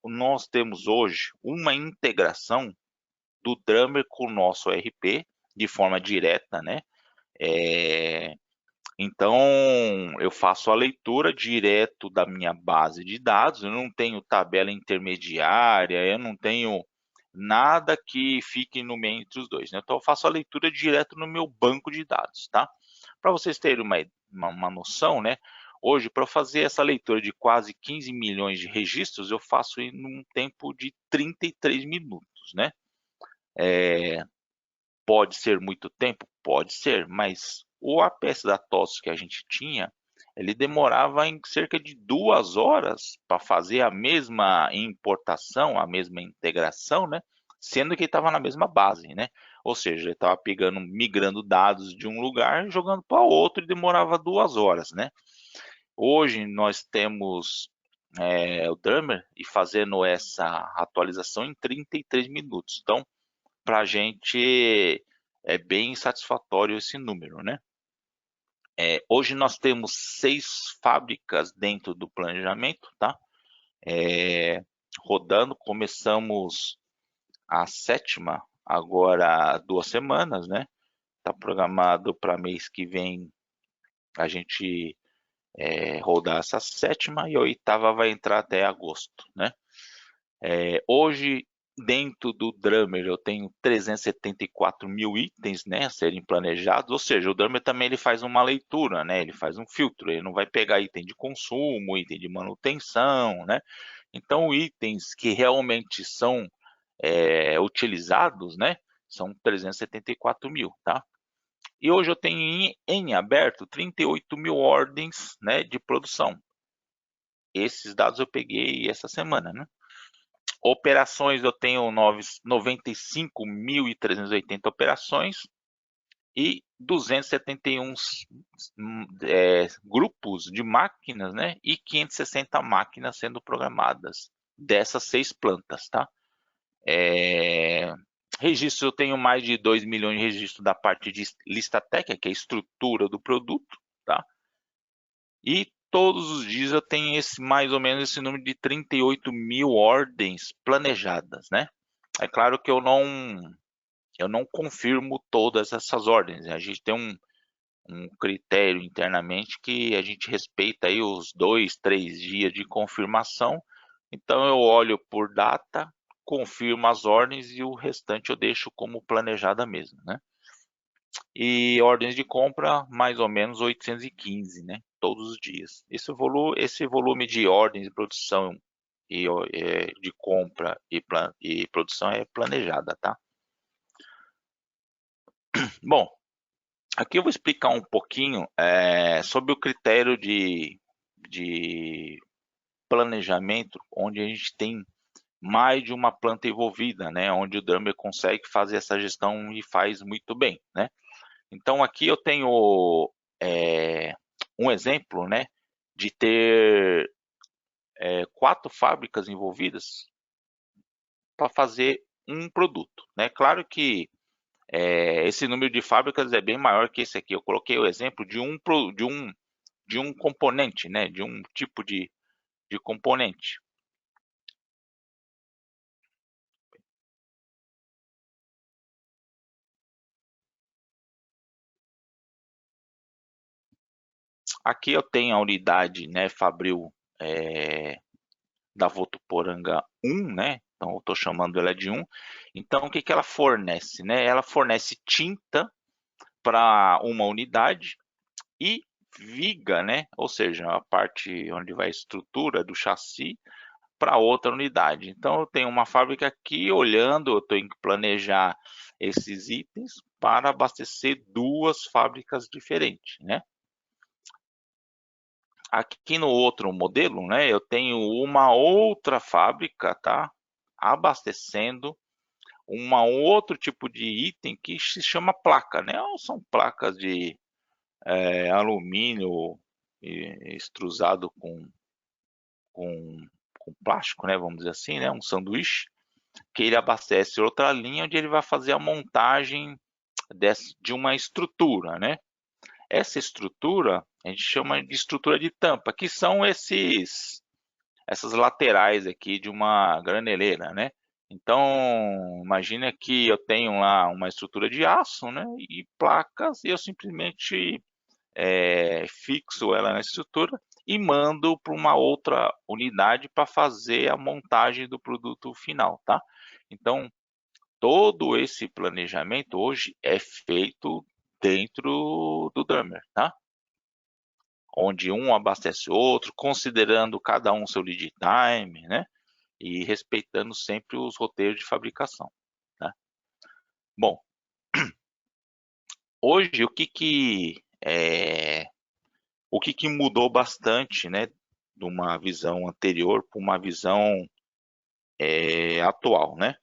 nós temos hoje uma integração do Drummer com o nosso ERP de forma direta, né? É, então, eu faço a leitura direto da minha base de dados, eu não tenho tabela intermediária, eu não tenho nada que fique no meio entre os dois, né? Então, eu faço a leitura direto no meu banco de dados, tá? Para vocês terem uma noção, né? Hoje, para fazer essa leitura de quase 15 milhões de registros, eu faço em um tempo de 33 minutos, né? Pode ser muito tempo? Pode ser, mas o APS da TOTS que a gente tinha, ele demorava em cerca de 2 horas para fazer a mesma importação, a mesma integração, né? Sendo que estava na mesma base, né? Ou seja, ele estava pegando, migrando dados de um lugar, jogando para outro e demorava 2 horas, né? Hoje nós temos o Drummer e fazendo essa atualização em 33 minutos. Então, para a gente é bem satisfatório esse número, né? Hoje nós temos 6 fábricas dentro do planejamento, tá? Rodando, começamos a 7ª agora há 2 semanas, né? Está programado para mês que vem a gente rodar essa 7ª e a 8ª vai entrar até agosto, né? Hoje, dentro do Drummer, eu tenho 374 mil itens, né, a serem planejados, ou seja, o Drummer também ele faz uma leitura, né, ele faz um filtro, ele não vai pegar item de consumo, item de manutenção, né, então itens que realmente são utilizados, né, são 374 mil, tá? E hoje eu tenho em aberto 38 mil ordens, né, de produção. Esses dados eu peguei essa semana, né? Operações, eu tenho 95.380 operações e 271 grupos de máquinas, né? E 560 máquinas sendo programadas dessas 6 plantas, tá? Registros, eu tenho mais de 2 milhões de registros da parte de lista técnica, que é a estrutura do produto, tá? E todos os dias eu tenho mais ou menos esse número de 38 mil ordens planejadas, né? É claro que eu eu não confirmo todas essas ordens. A gente tem um critério internamente que a gente respeita aí os 2, 3 dias de confirmação. Então eu olho por data, confirmo as ordens e o restante eu deixo como planejada mesmo, né? E ordens de compra mais ou menos 815, né? Todos os dias. Esse volume de ordens de produção de compra e produção é planejada, tá? Bom, aqui eu vou explicar um pouquinho sobre o critério de planejamento, onde a gente tem mais de uma planta envolvida, né? Onde o drummer consegue fazer essa gestão e faz muito bem, né? Então aqui eu tenho um exemplo, né? De ter 4 fábricas envolvidas para fazer um produto, né? Claro que esse número de fábricas é bem maior que esse aqui. Eu coloquei o exemplo de um componente, né? De um tipo de componente. Aqui eu tenho a unidade, né, Fabril da Votuporanga 1, né? Então eu estou chamando ela de 1. Então o que que ela fornece, né? Ela fornece tinta para uma unidade e viga, né? Ou seja, a parte onde vai a estrutura do chassi para outra unidade. Então eu tenho uma fábrica aqui olhando, eu tenho que planejar esses itens para abastecer 2 fábricas diferentes, né? Aqui no outro modelo, né, eu tenho uma outra fábrica, tá? Abastecendo outro tipo de item que se chama placa, né? São placas de alumínio extrusado com, com plástico, né? Vamos dizer assim, né? Um sanduíche que ele abastece outra linha onde ele vai fazer a montagem de uma estrutura, né? Essa estrutura a gente chama de estrutura de tampa, que são essas laterais aqui de uma graneleira, né? Então, imagina que eu tenho lá uma estrutura de aço, né? E placas, e eu simplesmente fixo ela na estrutura e mando para uma outra unidade para fazer a montagem do produto final, tá? Então, todo esse planejamento hoje é feito dentro do Drummer, tá? Onde um abastece o outro, considerando cada um seu lead time, né? E respeitando sempre os roteiros de fabricação, né? Bom, hoje o que mudou bastante, né? De uma visão anterior para uma visão atual, né?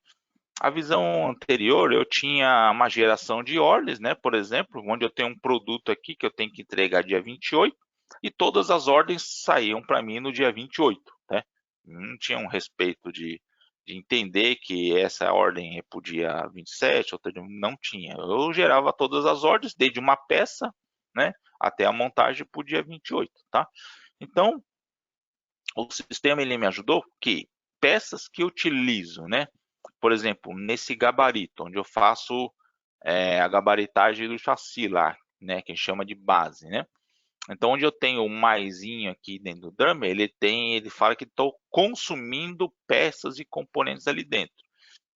A visão anterior eu tinha uma geração de ordens, né? Por exemplo, onde eu tenho um produto aqui que eu tenho que entregar dia 28 e todas as ordens saíam para mim no dia 28, né? Não tinha um respeito de entender que essa ordem é para o dia 27, outra não tinha. Eu gerava todas as ordens, desde uma peça, né? Até a montagem para o dia 28, tá? Então, o sistema ele me ajudou que peças que eu utilizo, né? Por exemplo, nesse gabarito, onde eu faço a gabaritagem do chassi lá, né? Que a gente chama de base, né? Então, onde eu tenho um maisinho aqui dentro do drummer, ele fala que estou consumindo peças e componentes ali dentro.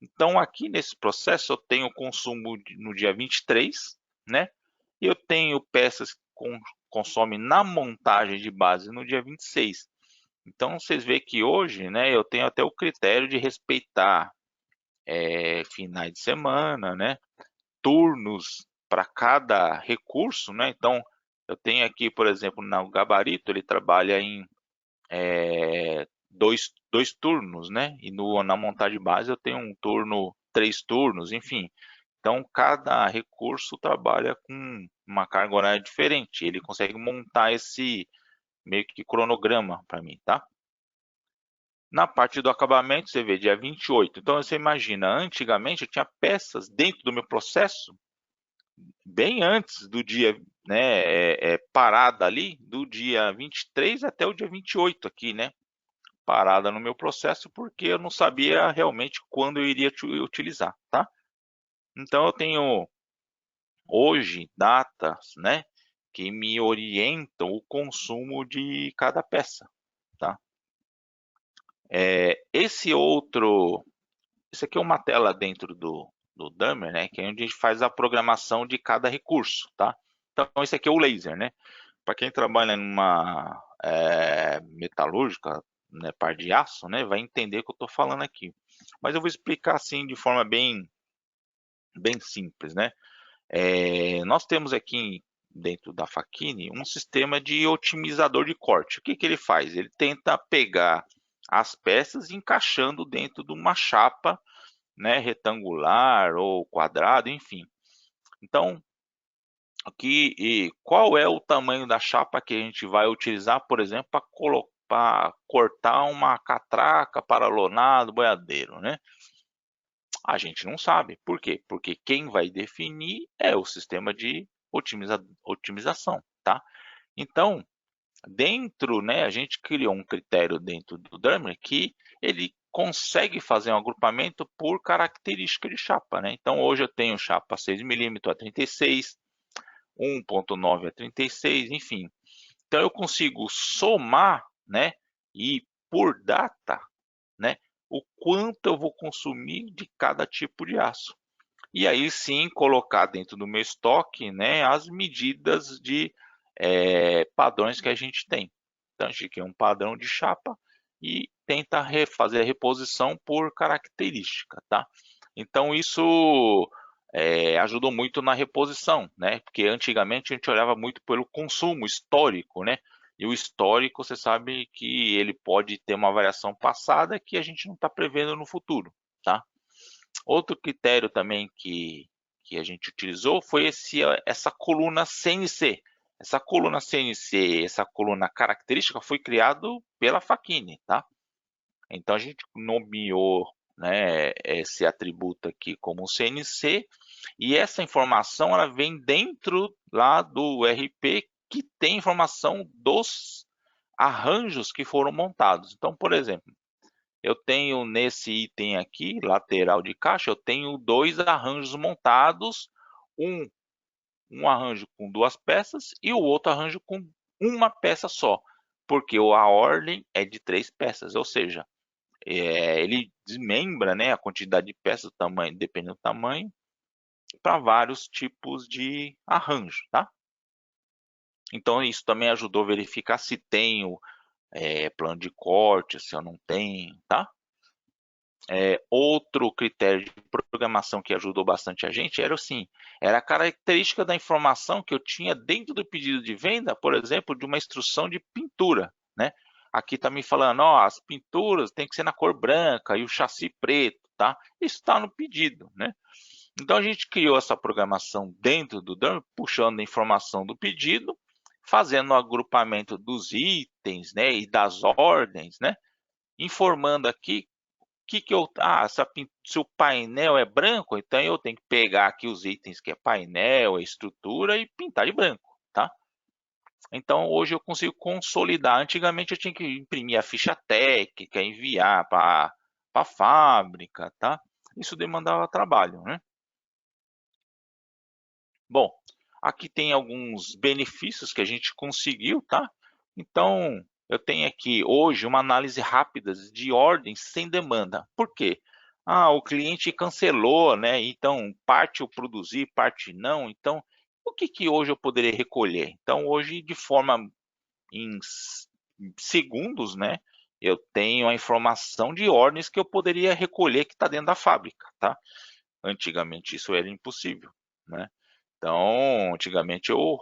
Então, aqui nesse processo, eu tenho consumo no dia 23, né? E eu tenho peças que consomem na montagem de base no dia 26. Então, vocês veem que hoje, né, eu tenho até o critério de respeitar finais de semana, né, turnos para cada recurso, né? Então, eu tenho aqui, por exemplo, no gabarito, ele trabalha em dois turnos, né? E na montagem base eu tenho um turno, 3 turnos, enfim. Então, cada recurso trabalha com uma carga horária diferente. Ele consegue montar esse meio que cronograma para mim, tá? Na parte do acabamento, você vê dia 28. Então, você imagina, antigamente eu tinha peças dentro do meu processo bem antes do dia, né, parada ali, do dia 23 até o dia 28 aqui, né? Parada no meu processo, porque eu não sabia realmente quando eu iria utilizar, tá? Então eu tenho hoje datas, né, que me orientam o consumo de cada peça, tá? Esse aqui é uma tela dentro do Dummer, né, que é onde a gente faz a programação de cada recurso, tá? Então esse aqui é o laser, né? Para quem trabalha numa metalúrgica, né, par de aço, né, vai entender o que eu estou falando aqui. Mas eu vou explicar assim de forma bem simples, né? Nós temos aqui dentro da Fachini um sistema de otimizador de corte. O que ele faz? Ele tenta pegar as peças encaixando dentro de uma chapa, né, retangular ou quadrado, enfim. Então, qual é o tamanho da chapa que a gente vai utilizar, por exemplo, para cortar uma catraca, paralonado, boiadeiro, né? A gente não sabe. Por quê? Porque quem vai definir é o sistema de otimização, tá? Então, dentro, né, a gente criou um critério dentro do Dummer que ele consegue fazer um agrupamento por característica de chapa, né? Então, hoje eu tenho chapa 6mm a 36, 1.9 a 36, enfim. Então, eu consigo somar, né, e por data, né, o quanto eu vou consumir de cada tipo de aço. E aí sim colocar dentro do meu estoque, né, as medidas de padrões que a gente tem. Então a gente cria um padrão de chapa e tenta fazer a reposição por característica, tá? Então isso ajudou muito na reposição, né? Porque antigamente a gente olhava muito pelo consumo histórico, né? E o histórico, você sabe que ele pode ter uma variação passada que a gente não está prevendo no futuro, tá? Outro critério também que a gente utilizou foi essa coluna CNC. Essa coluna CNC, essa coluna característica foi criado pela Fachini, tá? Então a gente nomeou, né, esse atributo aqui como CNC e essa informação ela vem dentro lá do RP que tem informação dos arranjos que foram montados. Então, por exemplo, eu tenho nesse item aqui, lateral de caixa, eu tenho dois arranjos montados, um, um arranjo com duas peças e o outro arranjo com uma peça só, porque a ordem é de três peças, ou seja, ele desmembra, né, a quantidade de peças, o tamanho, dependendo do tamanho, para vários tipos de arranjo, tá? Então isso também ajudou a verificar se tenho plano de corte, se eu não tenho, tá? Outro critério de programação que ajudou bastante a gente era assim, era a característica da informação que eu tinha dentro do pedido de venda, por exemplo, de uma instrução de pintura, né? Aqui está me falando, ó, as pinturas tem que ser na cor branca e o chassi preto, tá? Isso está no pedido, né? Então a gente criou essa programação dentro do Dummy, puxando a informação do pedido, fazendo o agrupamento dos itens, né, e das ordens, né? Informando aqui que eu. Se o painel é branco, então eu tenho que pegar aqui os itens que é painel, a estrutura e pintar de branco, tá? Então hoje eu consigo consolidar. Antigamente eu tinha que imprimir a ficha técnica, enviar para a fábrica, tá? Isso demandava trabalho, né? Bom, aqui tem alguns benefícios que a gente conseguiu, tá? Então, eu tenho aqui hoje uma análise rápida de ordens sem demanda. Por quê? O cliente cancelou, né? Então, parte eu produzi, parte não. Então, o que hoje eu poderia recolher? Então, hoje, de forma em segundos, né? Eu tenho a informação de ordens que eu poderia recolher que está dentro da fábrica, tá? Antigamente isso era impossível, né? Então, antigamente eu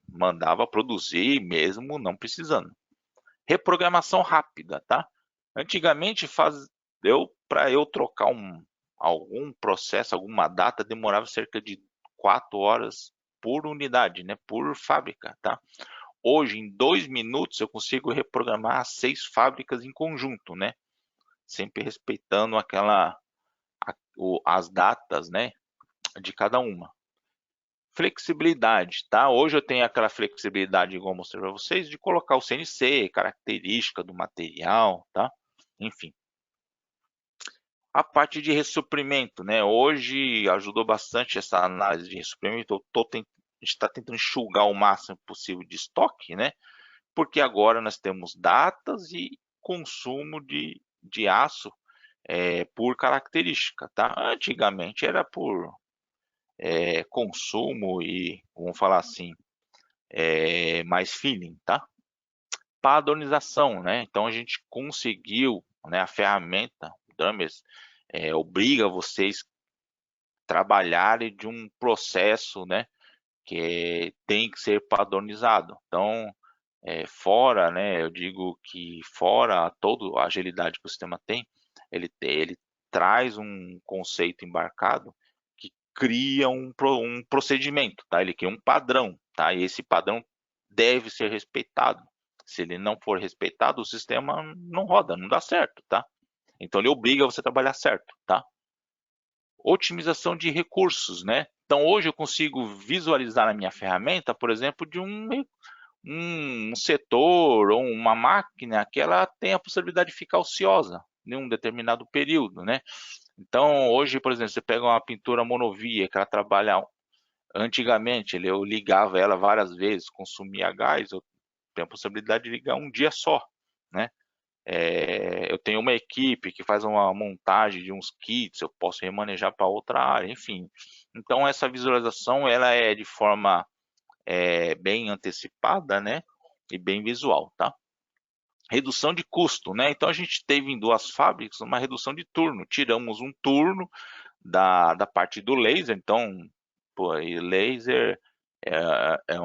mandava produzir mesmo não precisando. Reprogramação rápida, tá? Antigamente para eu trocar algum processo, alguma data, demorava cerca de 4 horas por unidade, né? Por fábrica, tá? Hoje, em 2 minutos, eu consigo reprogramar 6 fábricas em conjunto, né? Sempre respeitando as datas, né? De cada uma. Flexibilidade, tá? Hoje eu tenho aquela flexibilidade, igual eu mostrei para vocês, de colocar o CNC, característica do material, tá? Enfim. A parte de ressuprimento, né? Hoje ajudou bastante essa análise de ressuprimento. A gente está tentando enxugar o máximo possível de estoque, né? Porque agora nós temos datas e consumo de aço por característica, tá? Antigamente era por consumo e, vamos falar assim, mais feeling, tá? Padronização, né? Então a gente conseguiu, né? A ferramenta, o Drummers, obriga vocês trabalharem de um processo, né? Que tem que ser padronizado. Então, fora, né? Eu digo que fora toda a agilidade que o sistema tem, ele traz um conceito embarcado que cria um procedimento, tá? Ele cria um padrão, tá? E esse padrão deve ser respeitado. Se ele não for respeitado, o sistema não roda, não dá certo, tá? Então ele obriga você a trabalhar certo, tá? Otimização de recursos, né? Então hoje eu consigo visualizar na minha ferramenta, por exemplo, de um setor ou uma máquina que ela tem a possibilidade de ficar ociosa em um determinado período, né? Então hoje, por exemplo, você pega uma pintura monovia que ela trabalha antigamente, eu ligava ela várias vezes, consumia gás, eu tenho a possibilidade de ligar um dia só, né? Eu tenho uma equipe que faz uma montagem de uns kits, eu posso remanejar para outra área, enfim. Então essa visualização ela é de forma bem antecipada, né? E bem visual, tá? Redução de custo, né? Então a gente teve em duas fábricas uma redução de turno. Tiramos um turno da parte do laser, então, pô, e laser é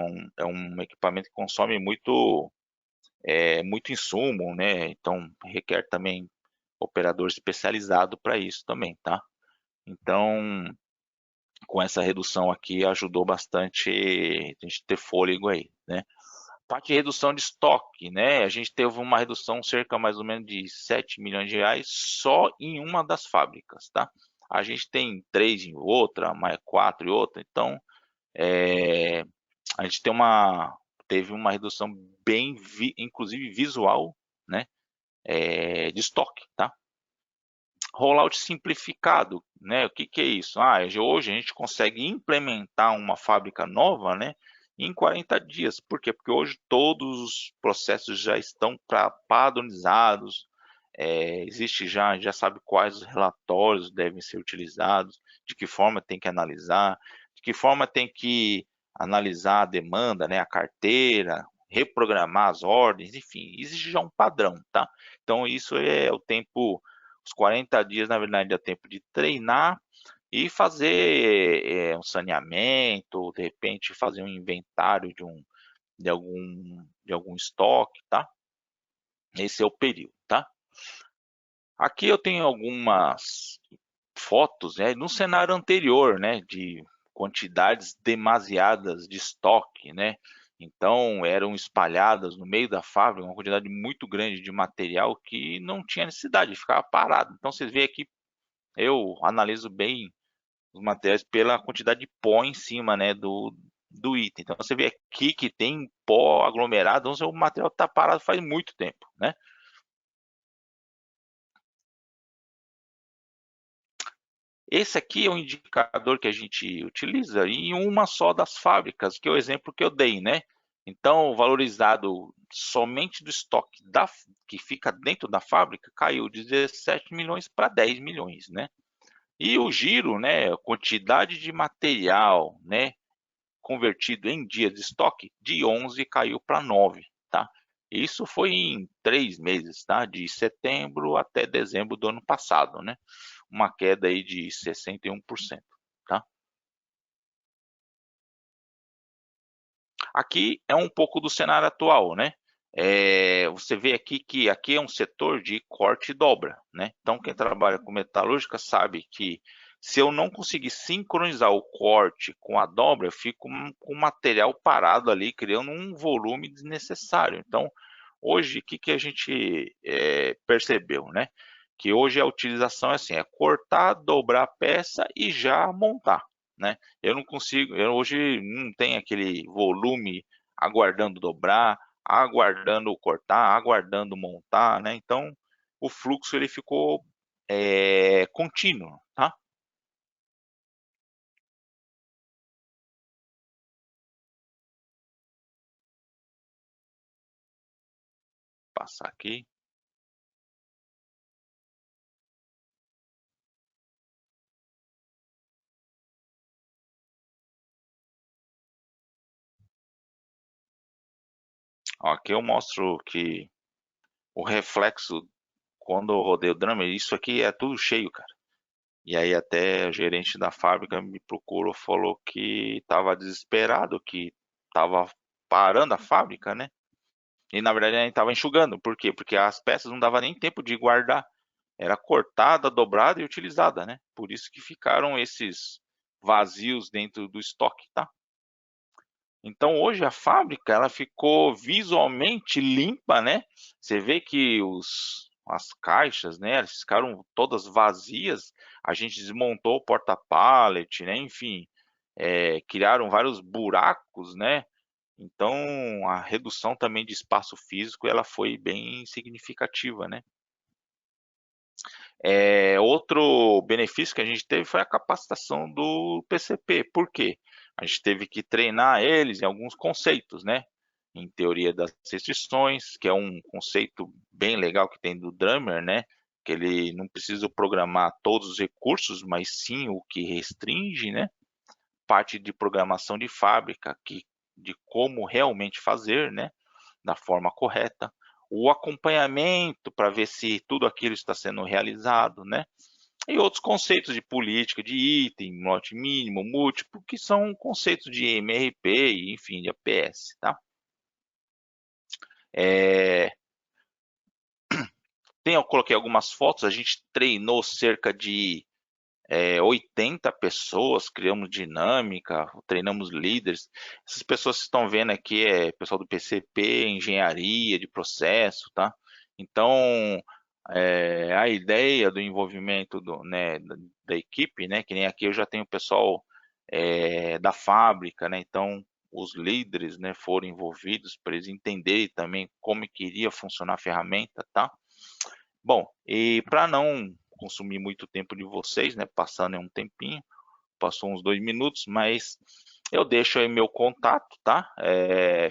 um equipamento que consome muito insumo, né? Então requer também operador especializado para isso também, tá? Então, com essa redução aqui ajudou bastante a gente ter fôlego aí, né? Parte de redução de estoque, né? A gente teve uma redução cerca mais ou menos de 7 milhões de reais só em uma das fábricas, tá? A gente tem 3 em outra, mais 4 em outra, então é, a gente teve uma redução bem, inclusive visual, né? De estoque, tá? Rollout simplificado, né? O que que é isso? Hoje a gente consegue implementar uma fábrica nova, né? Em 40 dias. Por quê? Porque hoje todos os processos já estão padronizados, existe já sabe quais os relatórios devem ser utilizados, de que forma tem que analisar, de que forma tem que analisar a demanda, né? A carteira, reprogramar as ordens, enfim, existe já um padrão, tá? Então isso é o tempo. Os 40 dias, na verdade, é tempo de treinar e fazer um saneamento, de repente fazer um inventário de algum estoque, tá? Esse é o período, tá? Aqui eu tenho algumas fotos, né, no cenário anterior, né, de quantidades demasiadas de estoque, né? Então eram espalhadas no meio da fábrica uma quantidade muito grande de material que não tinha necessidade de ficar parado. Então vocês veem aqui, eu analiso bem os materiais pela quantidade de pó em cima, né, do item. Então você vê aqui que tem pó aglomerado, então o material está parado faz muito tempo, né? Esse aqui é um indicador que a gente utiliza em uma só das fábricas, que é o exemplo que eu dei, né? Então, valorizado somente do estoque que fica dentro da fábrica caiu de 17 milhões para 10 milhões, né? E o giro, né, a quantidade de material, né, convertido em dias de estoque, de 11 caiu para 9, tá? Isso foi em 3 meses, tá? De setembro até dezembro do ano passado, né? Uma queda aí de 61%, tá? Aqui é um pouco do cenário atual, né? Você vê aqui que aqui é um setor de corte e dobra, né? Então quem trabalha com metalúrgica sabe que se eu não conseguir sincronizar o corte com a dobra, eu fico com o material parado ali, criando um volume desnecessário. Então, hoje, o que que a gente percebeu, né? Que hoje a utilização é assim, é cortar, dobrar a peça e já montar, né? Eu não consigo, eu hoje não tem aquele volume aguardando dobrar, aguardando cortar, aguardando montar, né? Então, o fluxo ele ficou contínuo, tá? Passar aqui. Ó, aqui eu mostro que o reflexo quando eu rodei o drummer, isso aqui é tudo cheio, cara. E aí até o gerente da fábrica me procurou, falou que estava desesperado, que estava parando a fábrica, né? E na verdade a gente estava enxugando. Por quê? Porque as peças não dava nem tempo de guardar. Era cortada, dobrada e utilizada, né? Por isso que ficaram esses vazios dentro do estoque, tá? Então hoje a fábrica ela ficou visualmente limpa, né? Você vê que as caixas, né? Elas ficaram todas vazias. A gente desmontou o porta-pallet, né? Enfim, criaram vários buracos, né? Então a redução também de espaço físico ela foi bem significativa, né? Outro benefício que a gente teve foi a capacitação do PCP. Por quê? A gente teve que treinar eles em alguns conceitos, né? Em teoria das restrições, que é um conceito bem legal que tem do Drummer, né? Que ele não precisa programar todos os recursos, mas sim o que restringe, né? Parte de programação de fábrica, de como realmente fazer, né? Da forma correta. O acompanhamento para ver se tudo aquilo está sendo realizado, né? E outros conceitos de política de item, lote mínimo, múltiplo, que são conceitos de MRP e, enfim, de APS, tá? Eu coloquei algumas fotos, a gente treinou cerca de 80 pessoas, criamos dinâmica, treinamos líderes. Essas pessoas que estão vendo aqui é pessoal do PCP, engenharia de processo, tá? Então, a ideia do envolvimento né, da equipe, né? Que nem aqui eu já tenho o pessoal da fábrica, né? Então, os líderes, né, foram envolvidos para eles entenderem também como que iria funcionar a ferramenta, tá? Bom, e para não consumir muito tempo de vocês, né? Passando em um tempinho, passou uns 2 minutos, mas eu deixo aí meu contato, tá?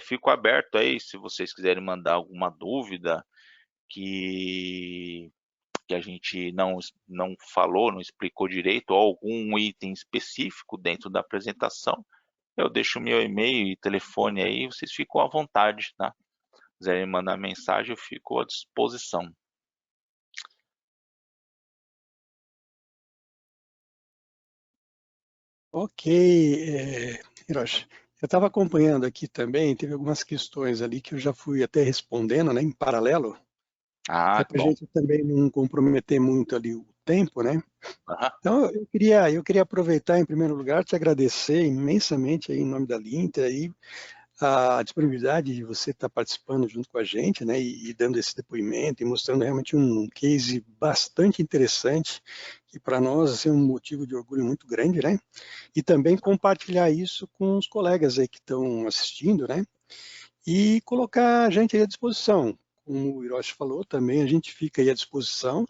Fico aberto aí se vocês quiserem mandar alguma dúvida que a gente não falou, não explicou direito, ou algum item específico dentro da apresentação. Eu deixo meu e-mail e telefone aí, vocês ficam à vontade, tá? Se quiserem mandar mensagem, eu fico à disposição. Ok, Hiroshi. Eu estava acompanhando aqui também, teve algumas questões ali que eu já fui até respondendo, né, em paralelo, Ah, até que para a bom. gente também não comprometer muito ali o tempo, né? Aham. Então, eu queria aproveitar, em primeiro lugar, te agradecer imensamente aí, em nome da Linter, aí, a disponibilidade de você estar participando junto com a gente, né, e dando esse depoimento e mostrando realmente um case bastante interessante, que para nós assim, é um motivo de orgulho muito grande, né? E também compartilhar isso com os colegas aí que estão assistindo, né? E colocar a gente aí à disposição. Como o Hiroshi falou, também a gente fica aí à disposição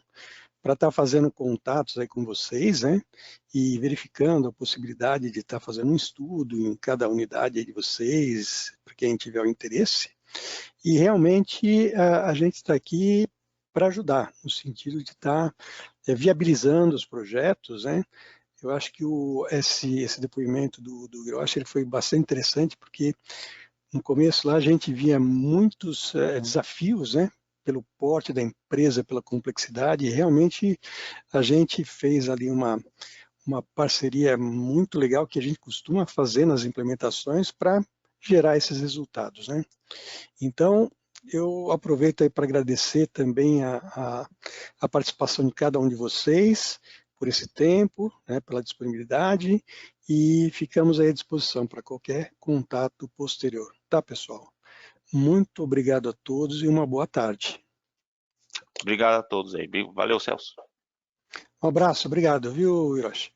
para estar fazendo contatos aí com vocês, né? E verificando a possibilidade de estar fazendo um estudo em cada unidade aí de vocês, para quem tiver o interesse. E realmente a gente está aqui para ajudar, no sentido de estar viabilizando os projetos, né? Eu acho que esse depoimento do Hiroshi ele foi bastante interessante, porque no começo lá a gente via muitos desafios, né? Pelo porte da empresa, pela complexidade, e realmente a gente fez ali uma parceria muito legal que a gente costuma fazer nas implementações para gerar esses resultados, né? Então, eu aproveito aí para agradecer também a participação de cada um de vocês por esse tempo, né, pela disponibilidade, e ficamos aí à disposição para qualquer contato posterior. Tá, pessoal? Muito obrigado a todos e uma boa tarde. Obrigado a todos aí. Valeu, Celso. Um abraço, obrigado, viu, Hiroshi?